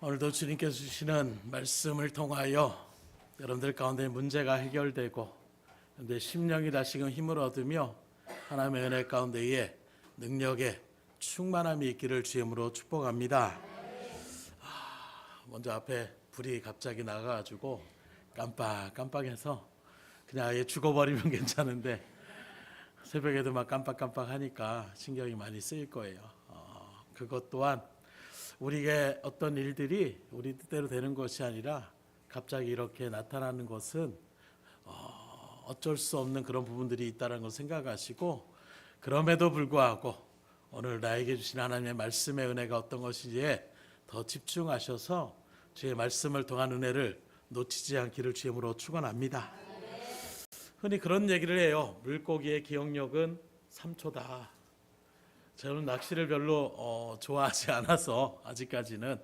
오늘도 주님께서 주시는 말씀을 통하여 여러분들 가운데 문제가 해결되고 내 심령이 다시금 힘을 얻으며 하나님의 은혜 가운데에 능력에 충만함이 있기를 주임으로 축복합니다. 먼저 앞에 불이 갑자기 나가가지고 깜빡해서 그냥 아예 죽어버리면 괜찮은데 새벽에도 막 깜빡하니까 신경이 많이 쓰일 거예요. 그것 또한 우리에게 어떤 일들이 우리 뜻대로 되는 것이 아니라 갑자기 이렇게 나타나는 것은 어쩔 수 없는 그런 부분들이 있다는 걸 생각하시고, 그럼에도 불구하고 오늘 나에게 주신 하나님의 말씀의 은혜가 어떤 것인지에 더 집중하셔서 주의 말씀을 통한 은혜를 놓치지 않기를 주임으로 축원합니다. 흔히 그런 얘기를 해요. 물고기의 기억력은 3초다. 저는 낚시를 별로 좋아하지 않아서 아직까지는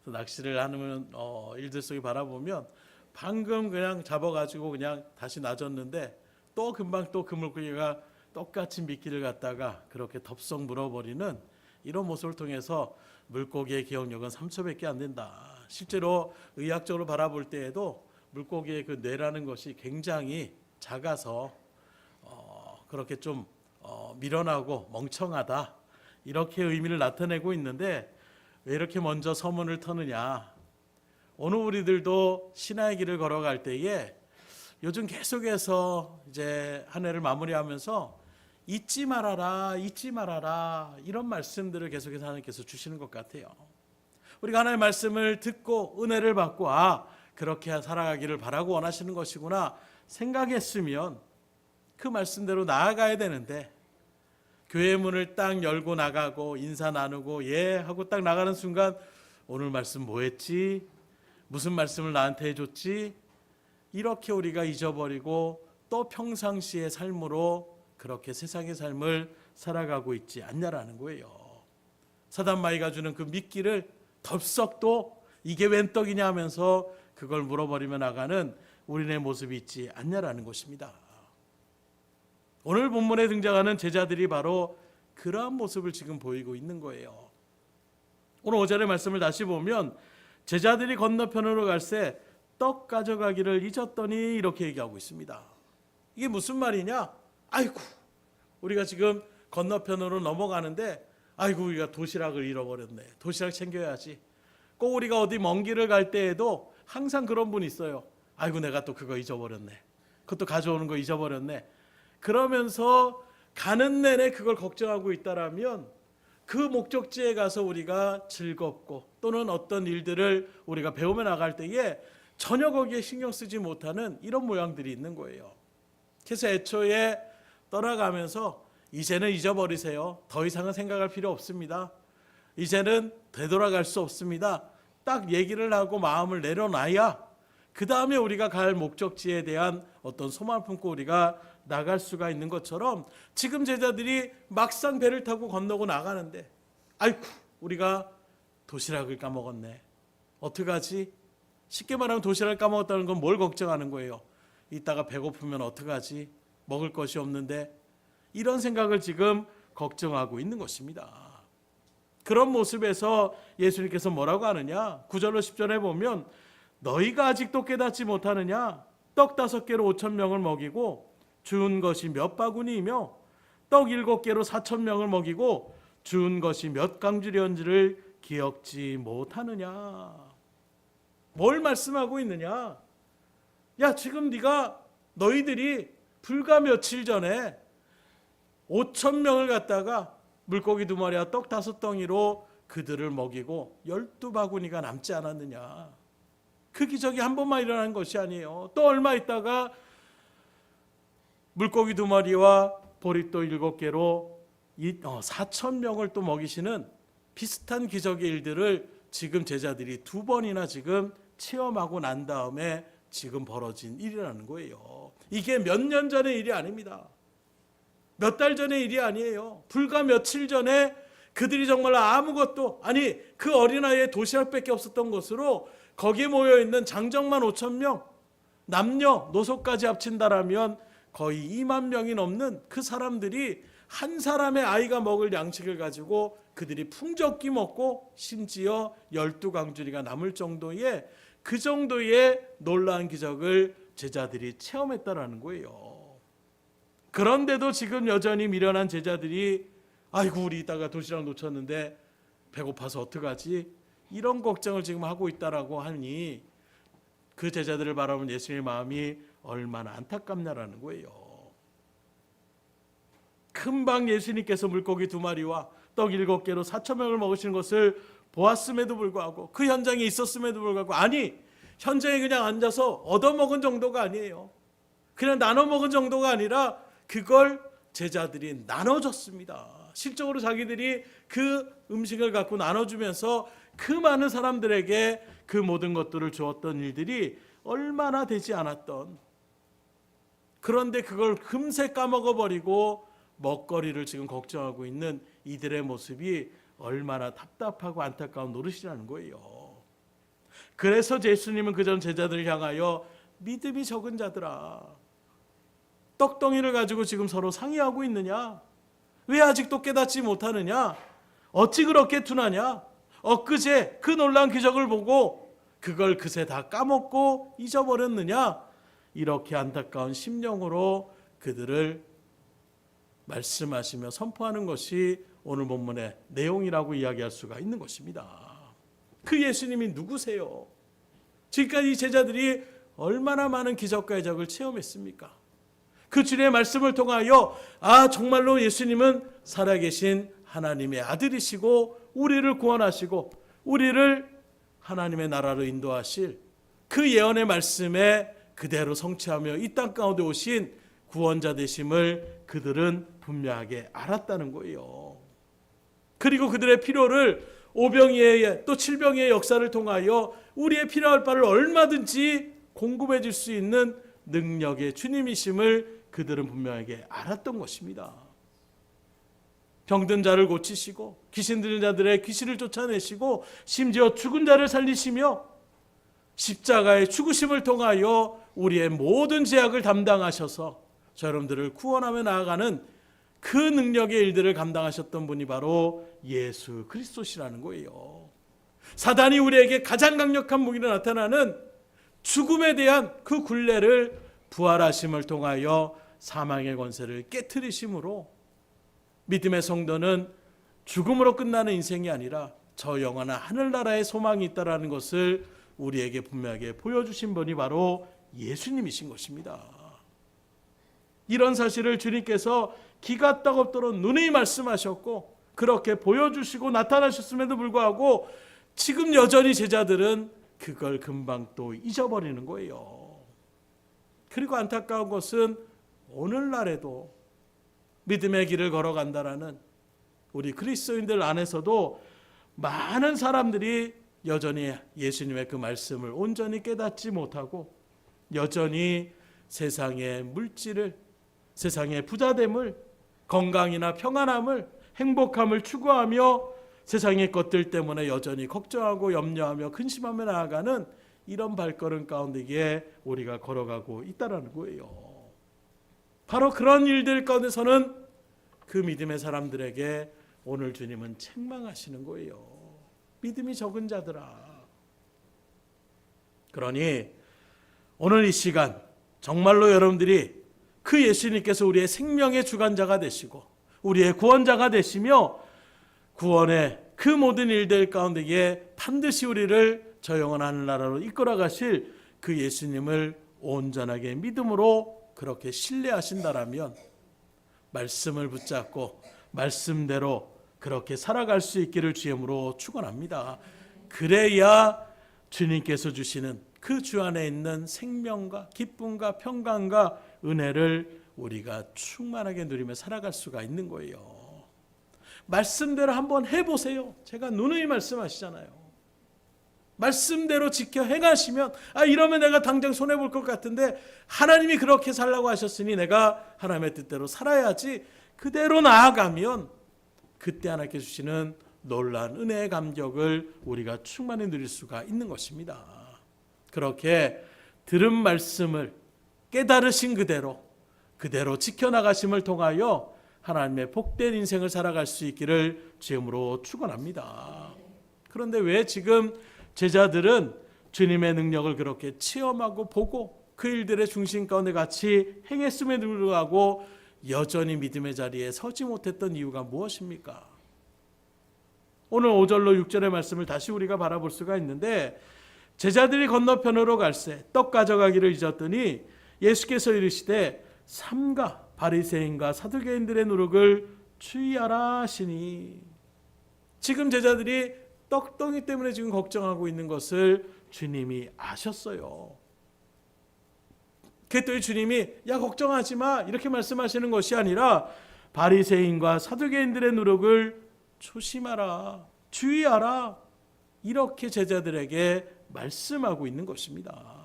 낚시를 하는 일들 속에 바라보면 방금 그냥 잡아가지고 그냥 다시 놔줬는데 또 금방 또 그 물고기가 똑같이 미끼를 갖다가 그렇게 덥석 물어버리는 이런 모습을 통해서 물고기의 기억력은 3초밖에 안 된다. 실제로 의학적으로 바라볼 때에도 물고기의 그 뇌라는 것이 굉장히 작아서 그렇게 좀 미련하고 멍청하다, 이렇게 의미를 나타내고 있는데, 왜 이렇게 먼저 서문을 터느냐. 오늘 우리들도 신앙의 길을 걸어갈 때에 요즘 계속해서 이제 한 해를 마무리하면서 잊지 말아라 이런 말씀들을 계속해서 하나님께서 주시는 것 같아요. 우리가 하나님의 말씀을 듣고 은혜를 받고 그렇게 살아가기를 바라고 원하시는 것이구나 생각했으면 그 말씀대로 나아가야 되는데, 교회 문을 딱 열고 나가고 인사 나누고 예 하고 딱 나가는 순간 오늘 말씀 뭐 했지? 무슨 말씀을 나한테 해줬지? 이렇게 우리가 잊어버리고 또 평상시의 삶으로 그렇게 세상의 삶을 살아가고 있지 않냐라는 거예요. 사단마귀가 주는 그 미끼를 덥석도 이게 웬 떡이냐 하면서 그걸 물어버리며 나가는 우리네 모습이 있지 않냐라는 것입니다. 오늘 본문에 등장하는 제자들이 바로 그러한 모습을 지금 보이고 있는 거예요. 오늘 5절의 말씀을 다시 보면 제자들이 건너편으로 갈새 떡 가져가기를 잊었더니 이렇게 얘기하고 있습니다. 이게 무슨 말이냐? 아이고, 우리가 지금 건너편으로 넘어가는데 아이고, 우리가 도시락을 잃어버렸네. 도시락 챙겨야지. 꼭 우리가 어디 먼 길을 갈 때에도 항상 그런 분이 있어요. 아이고, 내가 또 그거 잊어버렸네. 그것도 가져오는 거 잊어버렸네. 그러면서 가는 내내 그걸 걱정하고 있다라면 그 목적지에 가서 우리가 즐겁고 또는 어떤 일들을 우리가 배우며 나갈 때에 전혀 거기에 신경 쓰지 못하는 이런 모양들이 있는 거예요. 그래서 애초에 떠나가면서 이제는 잊어버리세요. 더 이상은 생각할 필요 없습니다. 이제는 되돌아갈 수 없습니다. 딱 얘기를 하고 마음을 내려놔야 그 다음에 우리가 갈 목적지에 대한 어떤 소망을 품고 우리가 나갈 수가 있는 것처럼, 지금 제자들이 막상 배를 타고 건너고 나가는데 아이고, 우리가 도시락을 까먹었네. 어떡하지? 쉽게 말하면 도시락을 까먹었다는 건 뭘 걱정하는 거예요? 이따가 배고프면 어떡하지? 먹을 것이 없는데. 이런 생각을 지금 걱정하고 있는 것입니다. 그런 모습에서 예수님께서 뭐라고 하느냐? 9절로 10절에 보면 너희가 아직도 깨닫지 못하느냐? 떡 5개로 5,000명을 먹이고 주운 것이 몇 바구니이며 떡 7개로 4,000명을 먹이고 주운 것이 몇 강주리언지를 기억지 못하느냐? 뭘 말씀하고 있느냐? 야, 지금 너희들이 불과 며칠 전에 5,000명을 갖다가 물고기 2마리와 떡 5덩이로 그들을 먹이고 12바구니가 남지 않았느냐? 그 기적이 한 번만 일어난 것이 아니에요. 또 얼마 있다가 물고기 2마리와 보릿돌 7개로 4,000명을 또 먹이시는 비슷한 기적의 일들을 지금 제자들이 2번이나 지금 체험하고 난 다음에 지금 벌어진 일이라는 거예요. 이게 몇 년 전의 일이 아닙니다. 몇 달 전의 일이 아니에요. 불과 며칠 전에 그들이 정말 아무것도, 아니 그 어린아이의 도시락밖에 없었던 것으로 거기에 모여있는 장정만 5,000명, 남녀 노소까지 합친다라면 거의 2만 명이 넘는 그 사람들이 한 사람의 아이가 먹을 양식을 가지고 그들이 풍족히 먹고 심지어 12광주리가 남을 정도의 그 정도의 놀라운 기적을 제자들이 체험했다라는 거예요. 그런데도 지금 여전히 미련한 제자들이 아이고 우리 이따가 도시락 놓쳤는데 배고파서 어떡하지? 이런 걱정을 지금 하고 있다라고 하니 그 제자들을 바라본 예수님의 마음이 얼마나 안타깝냐라는 거예요. 금방 예수님께서 물고기 2마리와 떡 7개로 4,000명을 먹으시는 것을 보았음에도 불구하고 그 현장에 있었음에도 불구하고 아니 현장에 그냥 앉아서 얻어먹은 정도가 아니에요. 그냥 나눠 먹은 정도가 아니라 그걸 제자들이 나눠줬습니다. 실적으로 자기들이 그 음식을 갖고 나눠주면서 그 많은 사람들에게 그 모든 것들을 주었던 일들이 얼마나 되지 않았던, 그런데 그걸 금세 까먹어버리고 먹거리를 지금 걱정하고 있는 이들의 모습이 얼마나 답답하고 안타까운 노릇이라는 거예요. 그래서 예수님은 그전 제자들을 향하여 믿음이 적은 자들아, 떡덩이를 가지고 지금 서로 상의하고 있느냐? 왜 아직도 깨닫지 못하느냐? 어찌 그렇게 둔하냐? 엊그제 그 놀라운 기적을 보고 그걸 그새 다 까먹고 잊어버렸느냐? 이렇게 안타까운 심령으로 그들을 말씀하시며 선포하는 것이 오늘 본문의 내용이라고 이야기할 수가 있는 것입니다. 그 예수님이 누구세요? 지금까지 이 제자들이 얼마나 많은 기적과 이적을 체험했습니까? 그 주님의 말씀을 통하여 정말로 예수님은 살아계신 하나님의 아들이시고 우리를 구원하시고 우리를 하나님의 나라로 인도하실 그 예언의 말씀에 그대로 성취하며 이 땅 가운데 오신 구원자 되심을 그들은 분명하게 알았다는 거예요. 그리고 그들의 필요를 오병이의 또 칠병이의 역사를 통하여 우리의 필요할 바를 얼마든지 공급해 줄 수 있는 능력의 주님이심을 그들은 분명하게 알았던 것입니다. 병든 자를 고치시고 귀신 들린 자들의 귀신을 쫓아내시고 심지어 죽은 자를 살리시며 십자가의 죽으심을 통하여 우리의 모든 죄악을 담당하셔서 여러분들을 구원하며 나아가는 그 능력의 일들을 감당하셨던 분이 바로 예수 그리스도시라는 거예요. 사단이 우리에게 가장 강력한 무기로 나타나는 죽음에 대한 그 굴레를 부활하심을 통하여 사망의 권세를 깨트리심으로 믿음의 성도는 죽음으로 끝나는 인생이 아니라 저 영원한 하늘나라의 소망이 있다는 것을 우리에게 분명하게 보여주신 분이 바로 예수님이신 것입니다. 이런 사실을 주님께서 기가 따갑도록 누누이 말씀하셨고 그렇게 보여주시고 나타나셨음에도 불구하고 지금 여전히 제자들은 그걸 금방 또 잊어버리는 거예요. 그리고 안타까운 것은 오늘날에도 믿음의 길을 걸어간다라는 우리 그리스도인들 안에서도 많은 사람들이 여전히 예수님의 그 말씀을 온전히 깨닫지 못하고 여전히 세상의 물질을, 세상의 부자됨을, 건강이나 평안함을, 행복함을 추구하며 세상의 것들 때문에 여전히 걱정하고 염려하며 근심하며 나아가는 이런 발걸음 가운데에 우리가 걸어가고 있다는 거예요. 바로 그런 일들 가운데서는 그 믿음의 사람들에게 오늘 주님은 책망하시는 거예요. 믿음이 적은 자들아. 그러니 오늘 이 시간 정말로 여러분들이 그 예수님께서 우리의 생명의 주관자가 되시고 우리의 구원자가 되시며 구원의 그 모든 일들 가운데에 반드시 우리를 저 영원한 하늘나라로 이끌어 가실 그 예수님을 온전하게 믿음으로 그렇게 신뢰하신다라면 말씀을 붙잡고 말씀대로 그렇게 살아갈 수 있기를 주님으로 축원합니다. 그래야 주님께서 주시는 그 주 안에 있는 생명과 기쁨과 평강과 은혜를 우리가 충만하게 누리며 살아갈 수가 있는 거예요. 말씀대로 한번 해보세요. 제가 누누이 말씀하시잖아요. 말씀대로 지켜 행하시면 이러면 내가 당장 손해볼 것 같은데 하나님이 그렇게 살라고 하셨으니 내가 하나님의 뜻대로 살아야지. 그대로 나아가면 그때 하나님께 주시는 놀라운 은혜의 감격을 우리가 충만히 누릴 수가 있는 것입니다. 그렇게 들은 말씀을 깨달으신 그대로 지켜나가심을 통하여 하나님의 복된 인생을 살아갈 수 있기를 주임으로 축원합니다. 그런데 왜 지금 제자들은 주님의 능력을 그렇게 체험하고 보고 그 일들의 중심 가운데 같이 행했음에도 불구하고 여전히 믿음의 자리에 서지 못했던 이유가 무엇입니까? 오늘 5절로 6절의 말씀을 다시 우리가 바라볼 수가 있는데, 제자들이 건너편으로 갈새 떡 가져가기를 잊었더니 예수께서 이르시되 삼가 바리새인과 사두개인들의 누룩을 추이하라 하시니, 지금 제자들이 떡덩이 때문에 지금 걱정하고 있는 것을 주님이 아셨어요. 그랬더니 주님이 야 걱정하지 마 이렇게 말씀하시는 것이 아니라 바리새인과 사두개인들의 누룩을 조심하라, 주의하라, 이렇게 제자들에게 말씀하고 있는 것입니다.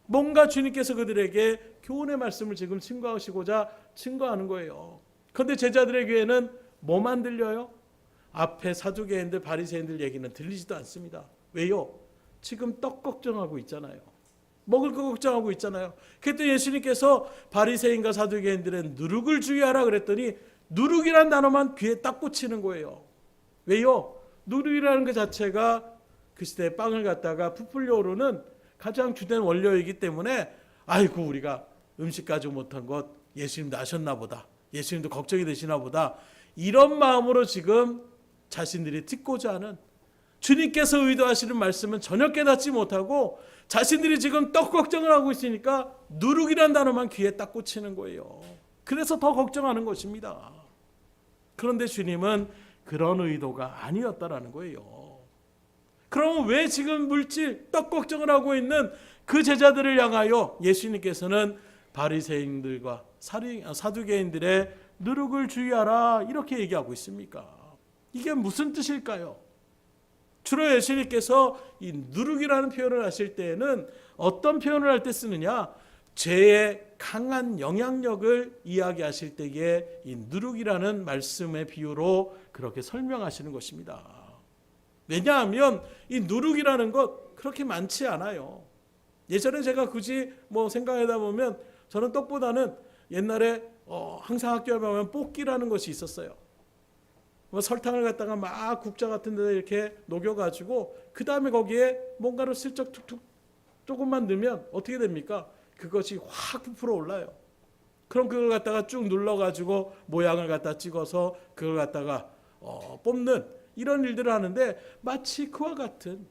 뭔가 주님께서 그들에게 교훈의 말씀을 지금 증거하시고자 증거하는 거예요. 그런데 제자들의 귀에는 뭐만 들려요? 앞에 사두개인들 바리새인들 얘기는 들리지도 않습니다. 왜요? 지금 떡 걱정하고 있잖아요. 먹을 거 걱정하고 있잖아요. 그랬더니 예수님께서 바리새인과 사두개인들의 누룩을 주의하라 그랬더니 누룩이라는 단어만 귀에 딱 꽂히는 거예요. 왜요? 누룩이라는 그 자체가 그 시대에 빵을 갖다가 부풀려 오르는 가장 주된 원료이기 때문에 아이고 우리가 음식 가지고 못한 것 예수님도 아셨나 보다, 예수님도 걱정이 되시나 보다, 이런 마음으로 지금 자신들이 듣고자 하는 주님께서 의도하시는 말씀은 전혀 깨닫지 못하고 자신들이 지금 떡 걱정을 하고 있으니까 누룩이라는 단어만 귀에 딱 꽂히는 거예요. 그래서 더 걱정하는 것입니다. 그런데 주님은 그런 의도가 아니었다라는 거예요. 그럼 왜 지금 물질 떡 걱정을 하고 있는 그 제자들을 향하여 예수님께서는 바리새인들과 사두개인들의 누룩을 주의하라 이렇게 얘기하고 있습니까? 이게 무슨 뜻일까요? 주로 예수님께서 이 누룩이라는 표현을 하실 때에는 어떤 표현을 할 때 쓰느냐? 죄의 강한 영향력을 이야기하실 때에 이 누룩이라는 말씀의 비유로 그렇게 설명하시는 것입니다. 왜냐하면 이 누룩이라는 것 그렇게 많지 않아요. 예전에 제가 굳이 생각하다 보면 저는 떡보다는 옛날에 항상 학교에 가면 볶기라는 것이 있었어요. 설탕을 갖다가 막 국자 같은 데다 이렇게 녹여가지고 그 다음에 거기에 뭔가를 슬쩍 툭툭 조금만 넣으면 어떻게 됩니까? 그것이 확 부풀어 올라요. 그럼 그걸 갖다가 쭉 눌러가지고 모양을 갖다 찍어서 그걸 갖다가 뽑는 이런 일들을 하는데, 마치 그와 같은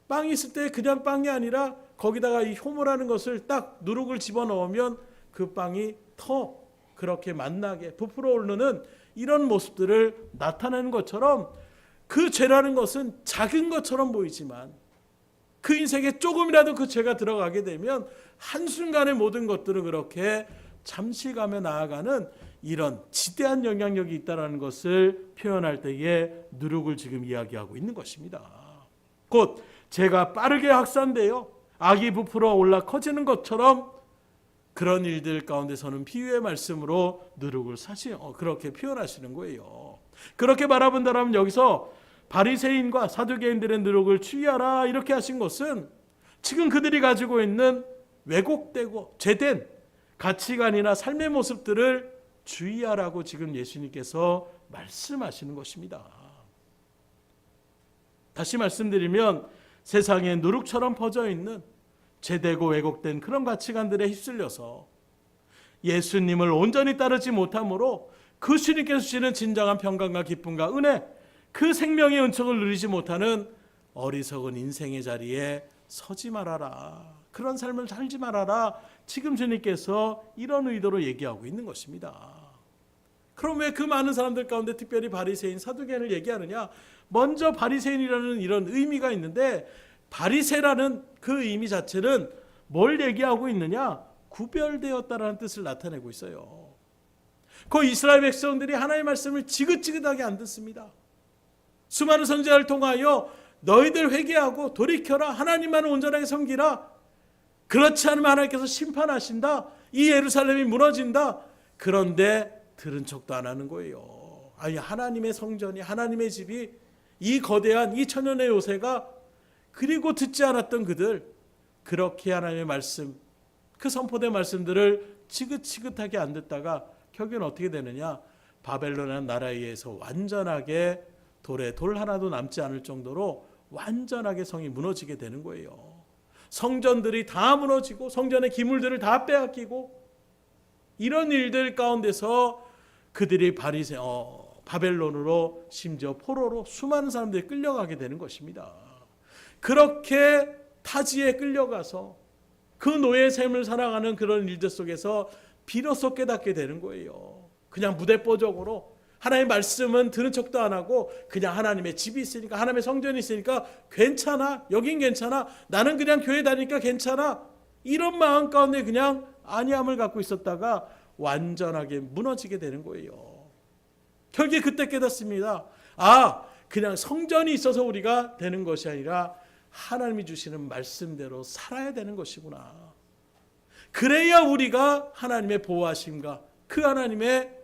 빵이 있을 때 그냥 빵이 아니라 거기다가 이 효모라는 것을 딱 누룩을 집어넣으면 그 빵이 더 그렇게 맛나게 부풀어 오르는 이런 모습들을 나타내는 것처럼, 그 죄라는 것은 작은 것처럼 보이지만 그 인생에 조금이라도 그 죄가 들어가게 되면 한순간에 모든 것들을 그렇게 잠시감에 나아가는 이런 지대한 영향력이 있다는 것을 표현할 때에 누룩을 지금 이야기하고 있는 것입니다. 곧 죄가 빠르게 확산되어 악이 부풀어 올라 커지는 것처럼 그런 일들 가운데서는 비유의 말씀으로 누룩을 그렇게 표현하시는 거예요. 그렇게 바라본다면 여기서 바리새인과 사두개인들의 누룩을 추이하라 이렇게 하신 것은 지금 그들이 가지고 있는 왜곡되고 죄된 가치관이나 삶의 모습들을 주의하라고 지금 예수님께서 말씀하시는 것입니다. 다시 말씀드리면 세상에 누룩처럼 퍼져 있는 죄되고 왜곡된 그런 가치관들에 휩쓸려서 예수님을 온전히 따르지 못함으로 그 주님께서 주시는 진정한 평강과 기쁨과 은혜, 그 생명의 은총을 누리지 못하는 어리석은 인생의 자리에 서지 말아라, 그런 삶을 살지 말아라, 지금 주님께서 이런 의도로 얘기하고 있는 것입니다. 그럼 왜 그 많은 사람들 가운데 특별히 바리새인, 사두개인을 얘기하느냐? 먼저 바리새인이라는 이런 의미가 있는데, 바리새라는 그 의미 자체는 뭘 얘기하고 있느냐? 구별되었다라는 뜻을 나타내고 있어요. 그 이스라엘 백성들이 하나님의 말씀을 지긋지긋하게 안 듣습니다. 수많은 선지자를 통하여 너희들 회개하고 돌이켜라, 하나님만을 온전하게 섬기라, 그렇지 않으면 하나님께서 심판하신다, 이 예루살렘이 무너진다. 그런데 들은 척도 안 하는 거예요. 아니, 하나님의 성전이, 하나님의 집이, 이 거대한 2000년의 요새가, 그리고 듣지 않았던 그들, 그렇게 하나님의 말씀, 그 선포된 말씀들을 지긋지긋하게 안 듣다가 결국엔 어떻게 되느냐? 바벨론이라는 나라에 의해서 완전하게 돌에 돌 하나도 남지 않을 정도로 완전하게 성이 무너지게 되는 거예요. 성전들이 다 무너지고 성전의 기물들을 다 빼앗기고 이런 일들 가운데서 그들이 바벨론으로 심지어 포로로 수많은 사람들이 끌려가게 되는 것입니다. 그렇게 타지에 끌려가서 그 노예 삶을 살아가는 그런 일들 속에서 비로소 깨닫게 되는 거예요. 그냥 무대뽀적으로 하나님의 말씀은 들은 척도 안 하고 그냥 하나님의 집이 있으니까 하나님의 성전이 있으니까 괜찮아, 여긴 괜찮아, 나는 그냥 교회 다니니까 괜찮아, 이런 마음 가운데 그냥 안위함을 갖고 있었다가 완전하게 무너지게 되는 거예요. 결국에 그때 깨닫습니다. 그냥 성전이 있어서 우리가 되는 것이 아니라 하나님이 주시는 말씀대로 살아야 되는 것이구나. 그래야 우리가 하나님의 보호하심과 그 하나님의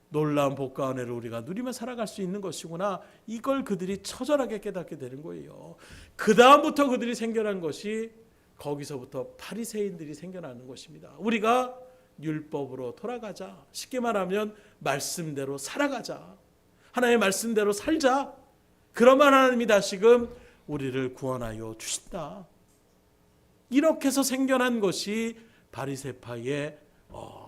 놀라운 복과 은혜를 우리가 누리며 살아갈 수 있는 것이구나. 이걸 그들이 처절하게 깨닫게 되는 거예요. 그 다음부터 그들이 생겨난 것이 거기서부터 바리새인들이 생겨나는 것입니다. 우리가 율법으로 돌아가자. 쉽게 말하면 말씀대로 살아가자. 하나님의 말씀대로 살자. 그러면 하나님이 다시금 우리를 구원하여 주신다. 이렇게 해서 생겨난 것이 바리새파의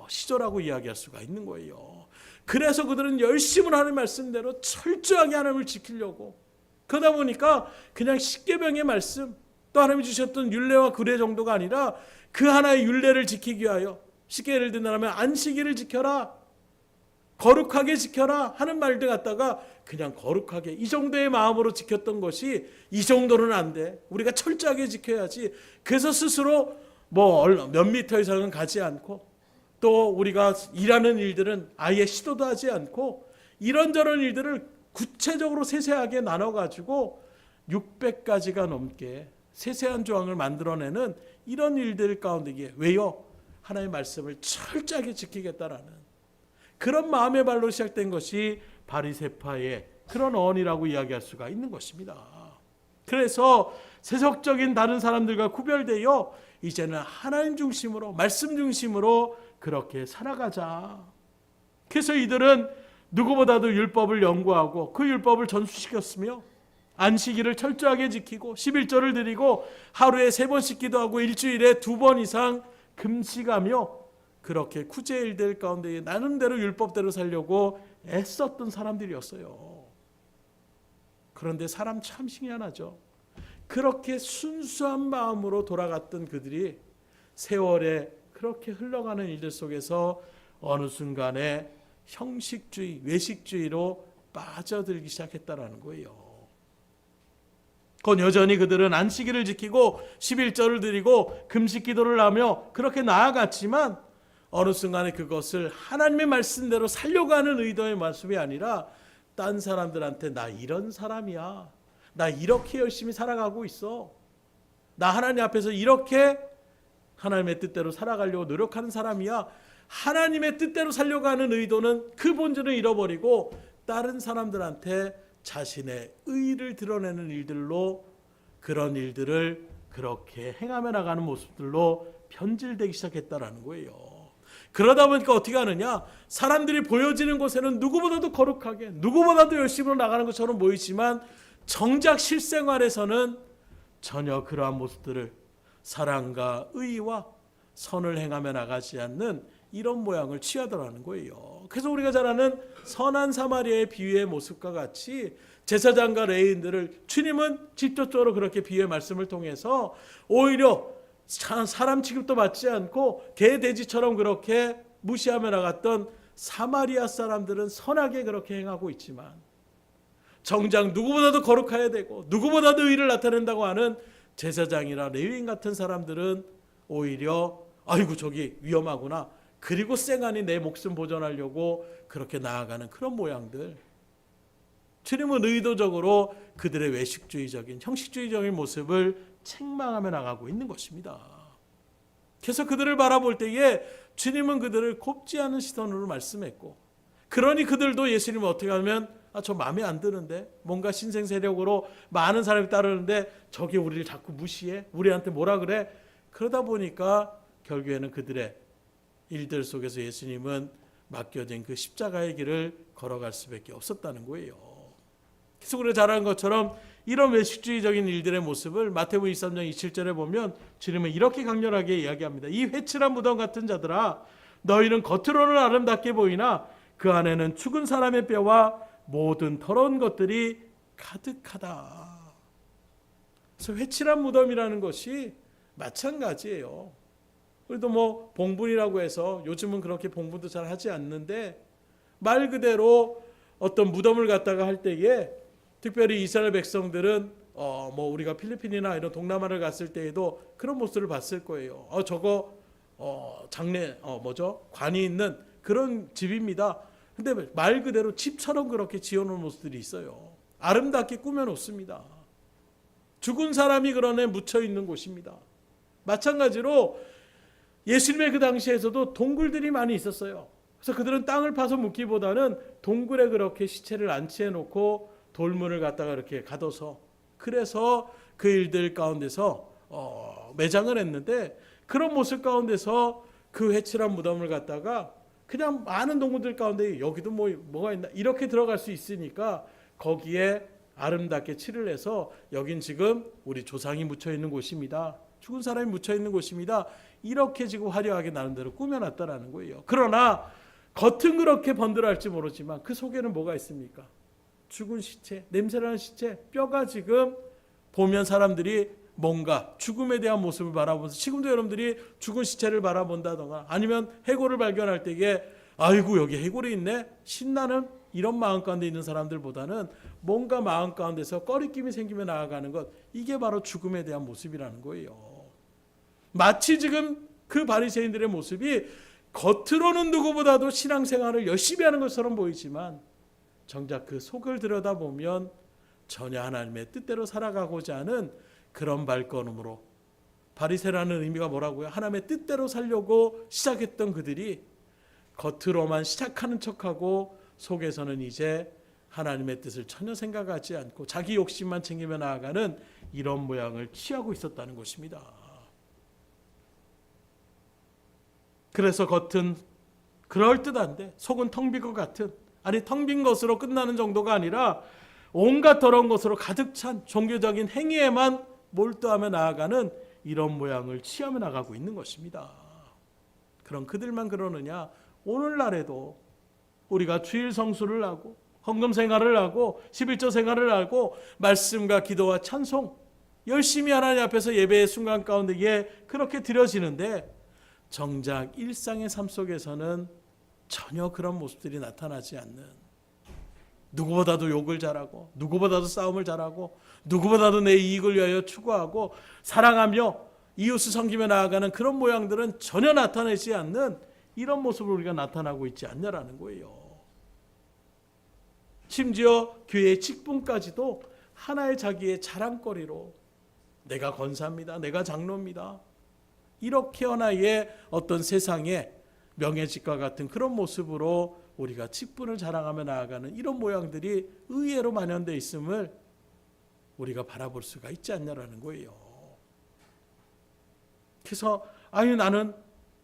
시조라고 이야기할 수가 있는 거예요. 그래서 그들은 열심히 하나님의 말씀대로 철저하게 하나님을 지키려고, 그러다 보니까 그냥 십계명의 말씀, 또 하나님이 주셨던 율례와 규례 정도가 아니라 그 하나의 율례를 지키기 위하여, 쉽게 예를 든다면 안식일을 지켜라, 거룩하게 지켜라 하는 말들 갖다가 그냥 거룩하게 이 정도의 마음으로 지켰던 것이 이 정도는 안 돼, 우리가 철저하게 지켜야지. 그래서 스스로 몇 미터 이상은 가지 않고, 또 우리가 일하는 일들은 아예 시도도 하지 않고, 이런저런 일들을 구체적으로 세세하게 나눠가지고 600가지가 넘게 세세한 조항을 만들어내는 이런 일들 가운데, 왜요? 하나님의 말씀을 철저하게 지키겠다라는 그런 마음의 발로 시작된 것이 바리새파의 그런 언이라고 이야기할 수가 있는 것입니다. 그래서 세속적인 다른 사람들과 구별되어 이제는 하나님 중심으로, 말씀 중심으로 그렇게 살아가자. 그래서 이들은 누구보다도 율법을 연구하고 그 율법을 전수시켰으며 안식일을 철저하게 지키고 11조를 드리고 하루에 3번씩 기도하고 일주일에 2번 이상 금식하며 그렇게 구제의 일들 가운데 나름대로 율법대로 살려고 애썼던 사람들이었어요. 그런데 사람 참 희한하죠. 그렇게 순수한 마음으로 돌아갔던 그들이 세월에 그렇게 흘러가는 일들 속에서 어느 순간에 형식주의, 외식주의로 빠져들기 시작했다라는 거예요. 그건 여전히 그들은 안식일을 지키고 11조를 드리고 금식 기도를 하며 그렇게 나아갔지만 어느 순간에 그것을 하나님의 말씀대로 살려고 하는 의도의 모습이 아니라 딴 사람들한테 나 이런 사람이야, 나 이렇게 열심히 살아가고 있어, 나 하나님 앞에서 이렇게 하나님의 뜻대로 살아가려고 노력하는 사람이야, 하나님의 뜻대로 살려고 하는 의도는 그 본질을 잃어버리고 다른 사람들한테 자신의 의의를 드러내는 일들로, 그런 일들을 그렇게 행하며 나가는 모습들로 변질되기 시작했다라는 거예요. 그러다 보니까 어떻게 하느냐, 사람들이 보여지는 곳에는 누구보다도 거룩하게, 누구보다도 열심히 나가는 것처럼 보이지만 정작 실생활에서는 전혀 그러한 모습들을 사랑과 의의와 선을 행하며 나가지 않는 이런 모양을 취하더라는 거예요. 그래서 우리가 잘 아는 선한 사마리아의 비유의 모습과 같이 제사장과 레위인들을 주님은 직접적으로 그렇게 비유의 말씀을 통해서 오히려 사람 취급도 받지 않고 개 돼지처럼 그렇게 무시하며 나갔던 사마리아 사람들은 선하게 그렇게 행하고 있지만, 정작 누구보다도 거룩해야 되고 누구보다도 의를 나타낸다고 하는 제사장이나 레위인 같은 사람들은 오히려 아이고 저기 위험하구나, 그리고 쌩하니 내 목숨 보존하려고 그렇게 나아가는 그런 모양들. 주님은 의도적으로 그들의 외식주의적인, 형식주의적인 모습을 책망하며 나가고 있는 것입니다. 그래서 그들을 바라볼 때에 주님은 그들을 곱지 않은 시선으로 말씀했고, 그러니 그들도 예수님을 어떻게 하면 저 마음에 안 드는데, 뭔가 신생 세력으로 많은 사람이 따르는데 저게 우리를 자꾸 무시해, 우리한테 뭐라 그래. 그러다 보니까 결국에는 그들의 일들 속에서 예수님은 맡겨진 그 십자가의 길을 걸어갈 수밖에 없었다는 거예요. 기속으로 잘하는 것처럼 이런 외식주의적인 일들의 모습을 마태복음 23장 27절에 보면 주님은 이렇게 강렬하게 이야기합니다. 이 회칠한 무덤 같은 자들아, 너희는 겉으로는 아름답게 보이나 그 안에는 죽은 사람의 뼈와 모든 더러운 것들이 가득하다. 그래서 회칠한 무덤이라는 것이 마찬가지예요. 우리도 뭐 봉분이라고 해서 요즘은 그렇게 봉분도 잘 하지 않는데 말 그대로 어떤 무덤을 갖다가 할 때에 특별히 이스라엘 백성들은 뭐 우리가 필리핀이나 이런 동남아를 갔을 때에도 그런 모습을 봤을 거예요. 저거 장례 관이 있는 그런 집입니다. 근데 말 그대로 집처럼 그렇게 지어놓은 모습들이 있어요. 아름답게 꾸며놓습니다. 죽은 사람이 그런에 묻혀 있는 곳입니다. 마찬가지로 예수님의 그 당시에서도 동굴들이 많이 있었어요. 그래서 그들은 땅을 파서 묻기보다는 동굴에 그렇게 시체를 안치해 놓고 돌문을 갖다가 이렇게 가둬서 그래서 그 일들 가운데서 매장을 했는데 그런 모습 가운데서 그 회칠한 무덤을 갖다가 그냥 많은 동굴들 가운데 여기도 뭐가 있나 이렇게 들어갈 수 있으니까 거기에 아름답게 칠을 해서 여긴 지금 우리 조상이 묻혀 있는 곳입니다. 죽은 사람이 묻혀 있는 곳입니다. 이렇게 지금 화려하게 나름대로 꾸며놨다라는 거예요. 그러나 겉은 그렇게 번들할지 모르지만 그 속에는 뭐가 있습니까? 죽은 시체, 냄새나는 시체, 뼈가 지금 보면 사람들이 뭔가 죽음에 대한 모습을 바라보면서 지금도 여러분들이 죽은 시체를 바라본다던가 아니면 해골을 발견할 때에 아이고 여기 해골이 있네 신나는 이런 마음 가운데 있는 사람들보다는 뭔가 마음 가운데서 꺼리낌이 생기며 나아가는 것 이게 바로 죽음에 대한 모습이라는 거예요. 마치 지금 그 바리새인들의 모습이 겉으로는 누구보다도 신앙생활을 열심히 하는 것처럼 보이지만 정작 그 속을 들여다보면 전혀 하나님의 뜻대로 살아가고자 하는 그런 발걸음으로 바리새라는 의미가 뭐라고요? 하나님의 뜻대로 살려고 시작했던 그들이 겉으로만 시작하는 척하고 속에서는 이제 하나님의 뜻을 전혀 생각하지 않고 자기 욕심만 챙기며 나아가는 이런 모양을 취하고 있었다는 것입니다. 그래서 겉은 그럴듯한데 속은 텅 빈 것 같은 아니 텅 빈 것으로 끝나는 정도가 아니라 온갖 더러운 것으로 가득 찬 종교적인 행위에만 몰두하며 나아가는 이런 모양을 취하며 나가고 있는 것입니다. 그럼 그들만 그러느냐? 오늘날에도 우리가 주일 성수를 하고 헌금 생활을 하고 11조 생활을 하고 말씀과 기도와 찬송 열심히 하나님 앞에서 예배의 순간 가운데에 그렇게 드려지는데 정작 일상의 삶 속에서는 전혀 그런 모습들이 나타나지 않는 누구보다도 욕을 잘하고 누구보다도 싸움을 잘하고 누구보다도 내 이익을 위하여 추구하고 사랑하며 이웃을 섬기며 나아가는 그런 모양들은 전혀 나타내지 않는 이런 모습을 우리가 나타나고 있지 않냐라는 거예요. 심지어 교회의 직분까지도 하나의 자기의 자랑거리로 내가 권사입니다. 내가 장로입니다. 이렇게 하나의 어떤 세상의 명예직과 같은 그런 모습으로 우리가 직분을 자랑하며 나아가는 이런 모양들이 의외로 만연되어 있음을 우리가 바라볼 수가 있지 않냐라는 거예요. 그래서 아니 나는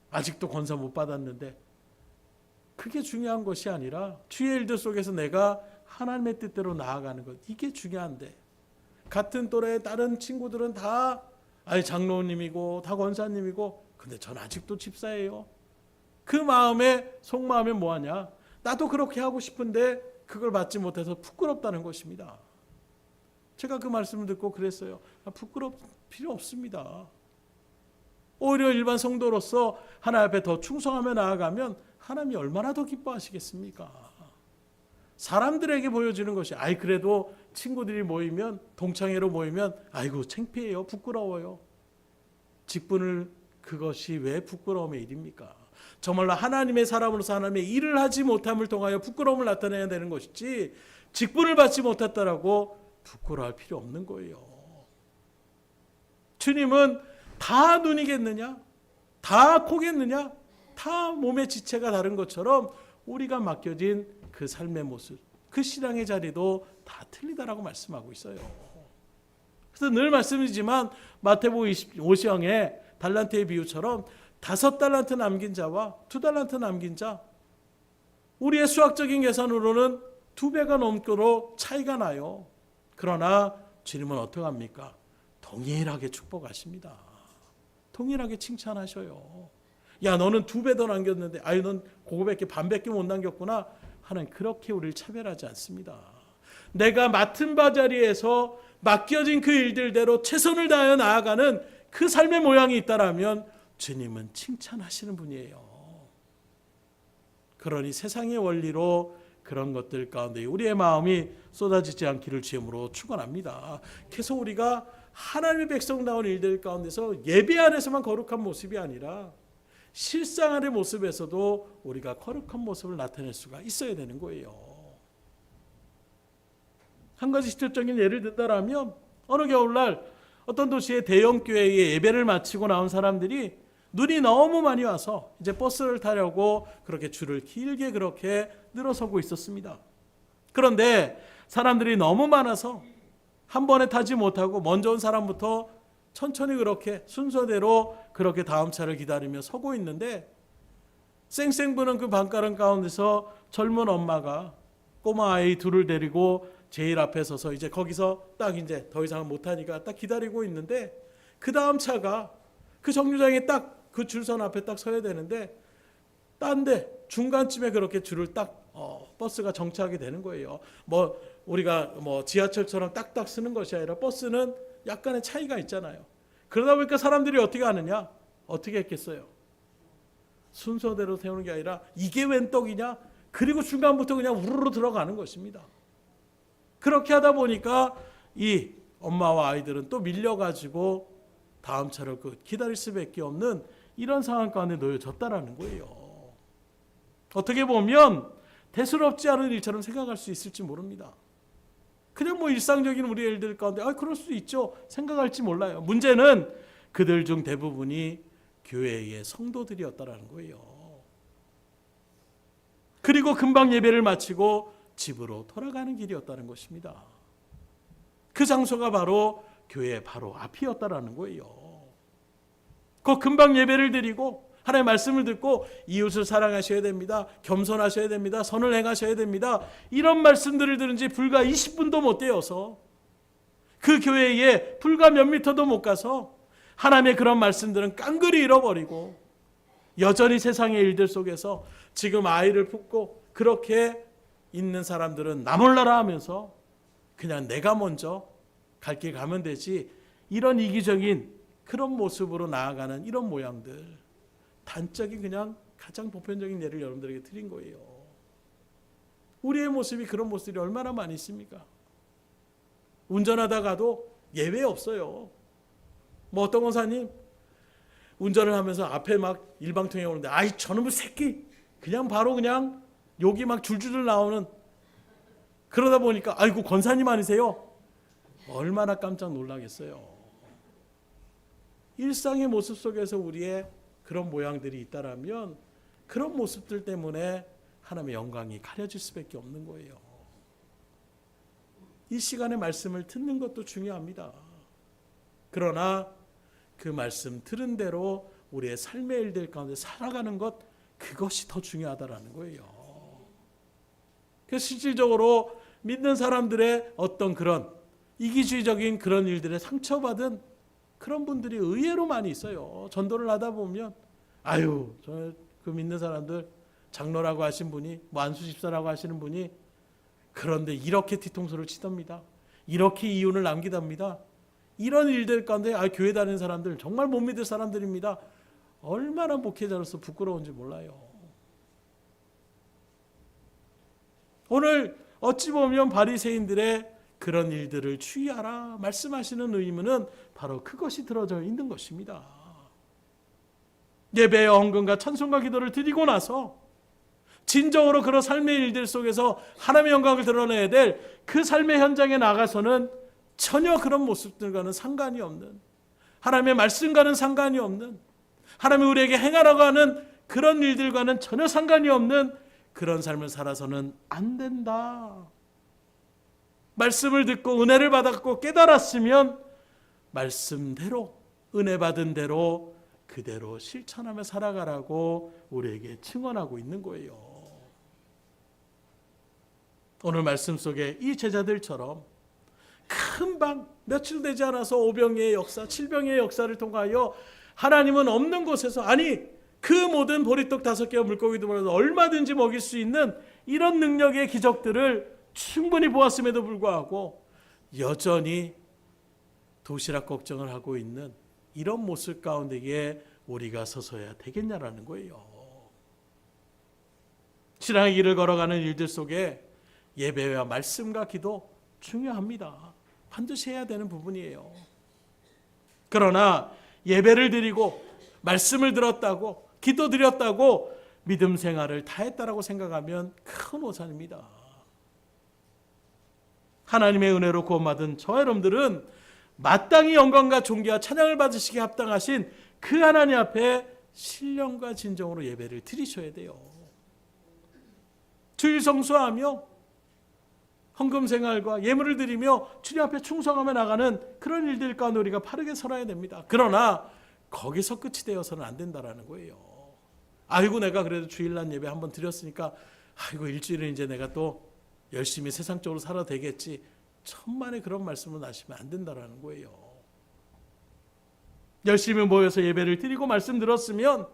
아직도 권사 못 받았는데 그게 중요한 것이 아니라 주의 일들 속에서 내가 하나님의 뜻대로 나아가는 것 이게 중요한데 같은 또래의 다른 친구들은 다 장로님이고 다 권사님이고 근데 전 아직도 집사예요. 그 마음에 속마음에 뭐하냐? 나도 그렇게 하고 싶은데 그걸 받지 못해서 부끄럽다는 것입니다. 제가 그 말씀을 듣고 그랬어요. 부끄럽 필요 없습니다. 오히려 일반 성도로서 하나님 앞에 더 충성하며 나아가면 하나님이 얼마나 더 기뻐하시겠습니까? 사람들에게 보여주는 것이 그래도 친구들이 모이면 동창회로 모이면 아이고 창피해요. 부끄러워요. 직분을 그것이 왜 부끄러움의 일입니까? 정말로 하나님의 사람으로서 하나님의 일을 하지 못함을 통하여 부끄러움을 나타내야 되는 것이지 직분을 받지 못했다라고 부끄러워할 필요 없는 거예요. 주님은 다 눈이겠느냐? 다 코겠느냐? 다 몸의 지체가 다른 것처럼 우리가 맡겨진 그 삶의 모습, 그 신앙의 자리도 다 틀리다라고 말씀하고 있어요. 그래서 늘 말씀이지만 마태복음 25장의 달란트의 비유처럼 5달란트 남긴 자와 2달란트 남긴 자 우리의 수학적인 계산으로는 2배가 넘도록 차이가 나요. 그러나 주님은 어떻게 합니까? 동일하게 축복하십니다. 동일하게 칭찬하셔요. 야, 너는 2배 더 남겼는데, 아유, 넌 그거밖에 반밖에 못 남겼구나 하는, 그렇게 우리를 차별하지 않습니다. 내가 맡은 바 자리에서 맡겨진 그 일들대로 최선을 다하여 나아가는 그 삶의 모양이 있다라면 주님은 칭찬하시는 분이에요. 그러니 세상의 원리로 그런 것들 가운데 우리의 마음이 쏟아지지 않기를 주님으로 축원합니다. 계속 우리가 하나님의 백성다운 일들 가운데서 예배 안에서만 거룩한 모습이 아니라 실생활의 모습에서도 우리가 거룩한 모습을 나타낼 수가 있어야 되는 거예요. 한 가지 직접적인 예를 든다면 어느 겨울날 어떤 도시의 대형 교회에 예배를 마치고 나온 사람들이 눈이 너무 많이 와서 이제 버스를 타려고 그렇게 줄을 길게 그렇게 늘어서고 있었습니다. 그런데 사람들이 너무 많아서 한 번에 타지 못하고 먼저 온 사람부터 천천히 그렇게 순서대로 그렇게 다음 차를 기다리며 서고 있는데, 쌩쌩 부는 그 밤가름 가운데서 젊은 엄마가 꼬마 아이 둘을 데리고 제일 앞에 서서 이제 거기서 딱 이제 더 이상은 못하니까 딱 기다리고 있는데, 그 다음 차가 그 정류장에 딱 그 줄선 앞에 딱 서야 되는데 딴 데 중간쯤에 그렇게 줄을 딱 버스가 정차하게 되는 거예요. 우리가 지하철처럼 딱딱 쓰는 것이 아니라 버스는 약간의 차이가 있잖아요. 그러다 보니까 사람들이 어떻게 하느냐? 어떻게 했겠어요? 순서대로 세우는 게 아니라 이게 웬 떡이냐? 그리고 중간부터 그냥 우르르 들어가는 것입니다. 그렇게 하다 보니까 이 엄마와 아이들은 또 밀려가지고 다음 차를 기다릴 수밖에 없는 이런 상황 가운데 놓여졌다라는 거예요. 어떻게 보면 대수롭지 않은 일처럼 생각할 수 있을지 모릅니다. 그냥 일상적인 우리 일들 가운데 그럴 수 있죠 생각할지 몰라요. 문제는 그들 중 대부분이 교회의 성도들이었다라는 거예요. 그리고 금방 예배를 마치고 집으로 돌아가는 길이었다는 것입니다. 그 장소가 바로 교회 바로 앞이었다라는 거예요. 그 금방 예배를 드리고 하나님의 말씀을 듣고 이웃을 사랑하셔야 됩니다. 겸손하셔야 됩니다. 선을 행하셔야 됩니다. 이런 말씀들을 들은 지 불과 20분도 못 되어서 그 교회에 불과 몇 미터도 못 가서 하나님의 그런 말씀들은 깡그리 잃어버리고 여전히 세상의 일들 속에서 지금 아이를 품고 그렇게 있는 사람들은 나 몰라라 하면서 그냥 내가 먼저 갈 길 가면 되지, 이런 이기적인 그런 모습으로 나아가는 이런 모양들, 단적인 그냥 가장 보편적인 예를 여러분들에게 드린 거예요. 우리의 모습이 그런 모습이 얼마나 많이 있습니까? 운전하다가도 예외 없어요. 어떤 권사님 운전을 하면서 앞에 막 일방통행 오는데 아이 저놈의 새끼 그냥 바로 그냥 욕이 막 줄줄 나오는, 그러다 보니까 아이고 권사님 아니세요? 얼마나 깜짝 놀라겠어요. 일상의 모습 속에서 우리의 그런 모양들이 있다라면 그런 모습들 때문에 하나님의 영광이 가려질 수밖에 없는 거예요. 이 시간에 말씀을 듣는 것도 중요합니다. 그러나 그 말씀 들은 대로 우리의 삶의 일들 가운데 살아가는 것, 그것이 더 중요하다라는 거예요. 그래서 실질적으로 믿는 사람들의 어떤 그런 이기주의적인 그런 일들에 상처받은 그런 분들이 의외로 많이 있어요. 전도를 하다 보면 아유, 그 믿는 사람들 장로라고 하신 분이 안수 집사라고 하시는 분이 그런데 이렇게 뒤통수를 치답니다. 이렇게 이윤을 남기답니다. 이런 일들 가운데 교회 다니는 사람들 정말 못 믿을 사람들입니다. 얼마나 목회자로서 부끄러운지 몰라요. 오늘 어찌 보면 바리새인들의 그런 일들을 주의하라 말씀하시는 의미는 바로 그것이 들어져 있는 것입니다. 예배의 헌금과 찬송과 기도를 드리고 나서 진정으로 그런 삶의 일들 속에서 하나님의 영광을 드러내야 될 그 삶의 현장에 나가서는 전혀 그런 모습들과는 상관이 없는, 하나님의 말씀과는 상관이 없는, 하나님이 우리에게 행하라고 하는 그런 일들과는 전혀 상관이 없는 그런 삶을 살아서는 안 된다. 말씀을 듣고 은혜를 받았고 깨달았으면 말씀대로 은혜 받은 대로 그대로 실천하며 살아가라고 우리에게 증언하고 있는 거예요. 오늘 말씀 속에 이 제자들처럼 금방 며칠 되지 않아서 오병이의 역사, 칠병이의 역사를 통하여 하나님은 없는 곳에서, 아니 그 모든 보리떡 5개와 물고기도 몰라도 얼마든지 먹일 수 있는 이런 능력의 기적들을 충분히 보았음에도 불구하고 여전히 도시락 걱정을 하고 있는 이런 모습 가운데에 우리가 서서야 되겠냐라는 거예요. 신앙의 길을 걸어가는 일들 속에 예배와 말씀과 기도 중요합니다. 반드시 해야 되는 부분이에요. 그러나 예배를 드리고 말씀을 들었다고, 기도 드렸다고 믿음 생활을 다 했다라고 생각하면 큰 오산입니다. 하나님의 은혜로 구원받은 저와 여러분들은 마땅히 영광과 존귀와 찬양을 받으시기에 합당하신 그 하나님 앞에 신령과 진정으로 예배를 드리셔야 돼요. 주일 성수하며 헌금 생활과 예물을 드리며 주님 앞에 충성하며 나가는 그런 일들 가운데 우리가 바르게 살아야 됩니다. 그러나 거기서 끝이 되어서는 안 된다라는 거예요. 아이고 내가 그래도 주일날 예배 한번 드렸으니까 아이고 일주일은 이제 내가 또 열심히 세상적으로 살아도 되겠지. 천만에 그런 말씀을 하시면 안 된다라는 거예요. 열심히 모여서 예배를 드리고 말씀 들었으면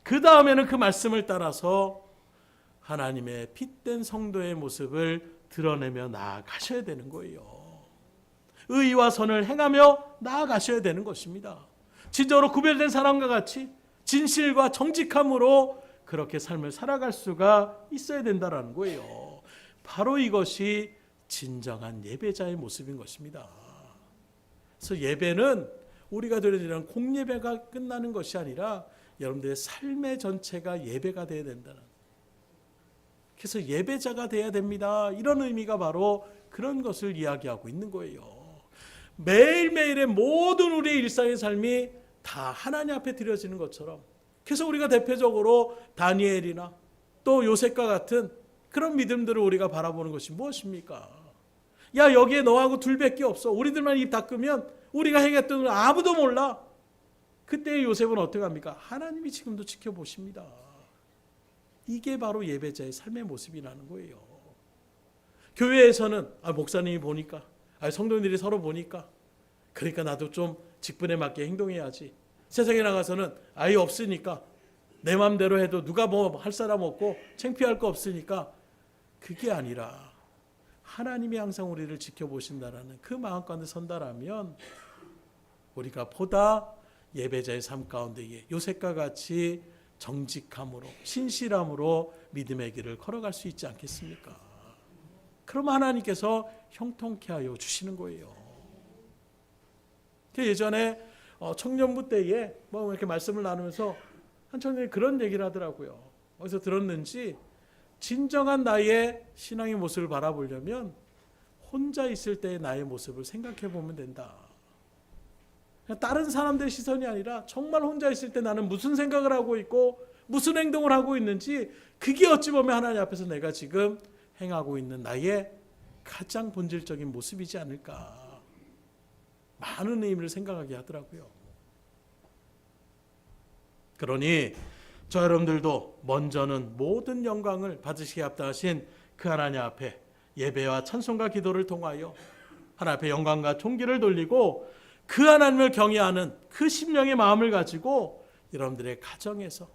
그 다음에는 그 말씀을 따라서 하나님의 핏된 성도의 모습을 드러내며 나아가셔야 되는 거예요. 의와 선을 행하며 나아가셔야 되는 것입니다. 진정으로 구별된 사람과 같이 진실과 정직함으로 그렇게 삶을 살아갈 수가 있어야 된다는 거예요. 바로 이것이 진정한 예배자의 모습인 것입니다. 그래서 예배는 우리가 드리는 공예배가 끝나는 것이 아니라 여러분들의 삶의 전체가 예배가 되어야 된다는, 그래서 예배자가 되어야 됩니다. 이런 의미가 바로 그런 것을 이야기하고 있는 거예요. 매일매일의 모든 우리의 일상의 삶이 다 하나님 앞에 드려지는 것처럼, 그래서 우리가 대표적으로 다니엘이나 또 요셉과 같은 그런 믿음들을 우리가 바라보는 것이 무엇입니까? 야, 여기에 너하고 둘밖에 없어. 우리들만 입 닦으면 우리가 행했던 걸 아무도 몰라. 그때 요셉은 어떻게 합니까? 하나님이 지금도 지켜보십니다. 이게 바로 예배자의 삶의 모습이라는 거예요. 교회에서는 목사님이 보니까, 성도님들이 서로 보니까, 그러니까 나도 좀 직분에 맞게 행동해야지. 세상에 나가서는 아이 없으니까 내 마음대로 해도 누가 뭐 할 사람 없고 창피할 거 없으니까, 그게 아니라 하나님이 항상 우리를 지켜보신다라는 그 마음 가운데 선다라면 우리가 보다 예배자의 삶 가운데에 요셉과 같이 정직함으로 신실함으로 믿음의 길을 걸어갈 수 있지 않겠습니까? 그럼 하나님께서 형통케 하여 주시는 거예요. 예전에 청년부 때에 뭐 이렇게 말씀을 나누면서 한 청년이 그런 얘기를 하더라고요. 어디서 들었는지 진정한 나의 신앙의 모습을 바라보려면 혼자 있을 때의 나의 모습을 생각해 보면 된다. 다른 사람들의 시선이 아니라 정말 혼자 있을 때 나는 무슨 생각을 하고 있고 무슨 행동을 하고 있는지, 그게 어찌 보면 하나님 앞에서 내가 지금 행하고 있는 나의 가장 본질적인 모습이지 않을까. 많은 의미를 생각하게 하더라고요. 그러니 저 여러분들도 먼저는 모든 영광을 받으시기에 합당하신 그 하나님 앞에 예배와 찬송과 기도를 통하여 하나님 앞에 영광과 존귀를 돌리고 그 하나님을 경외하는 그 심령의 마음을 가지고 여러분들의 가정에서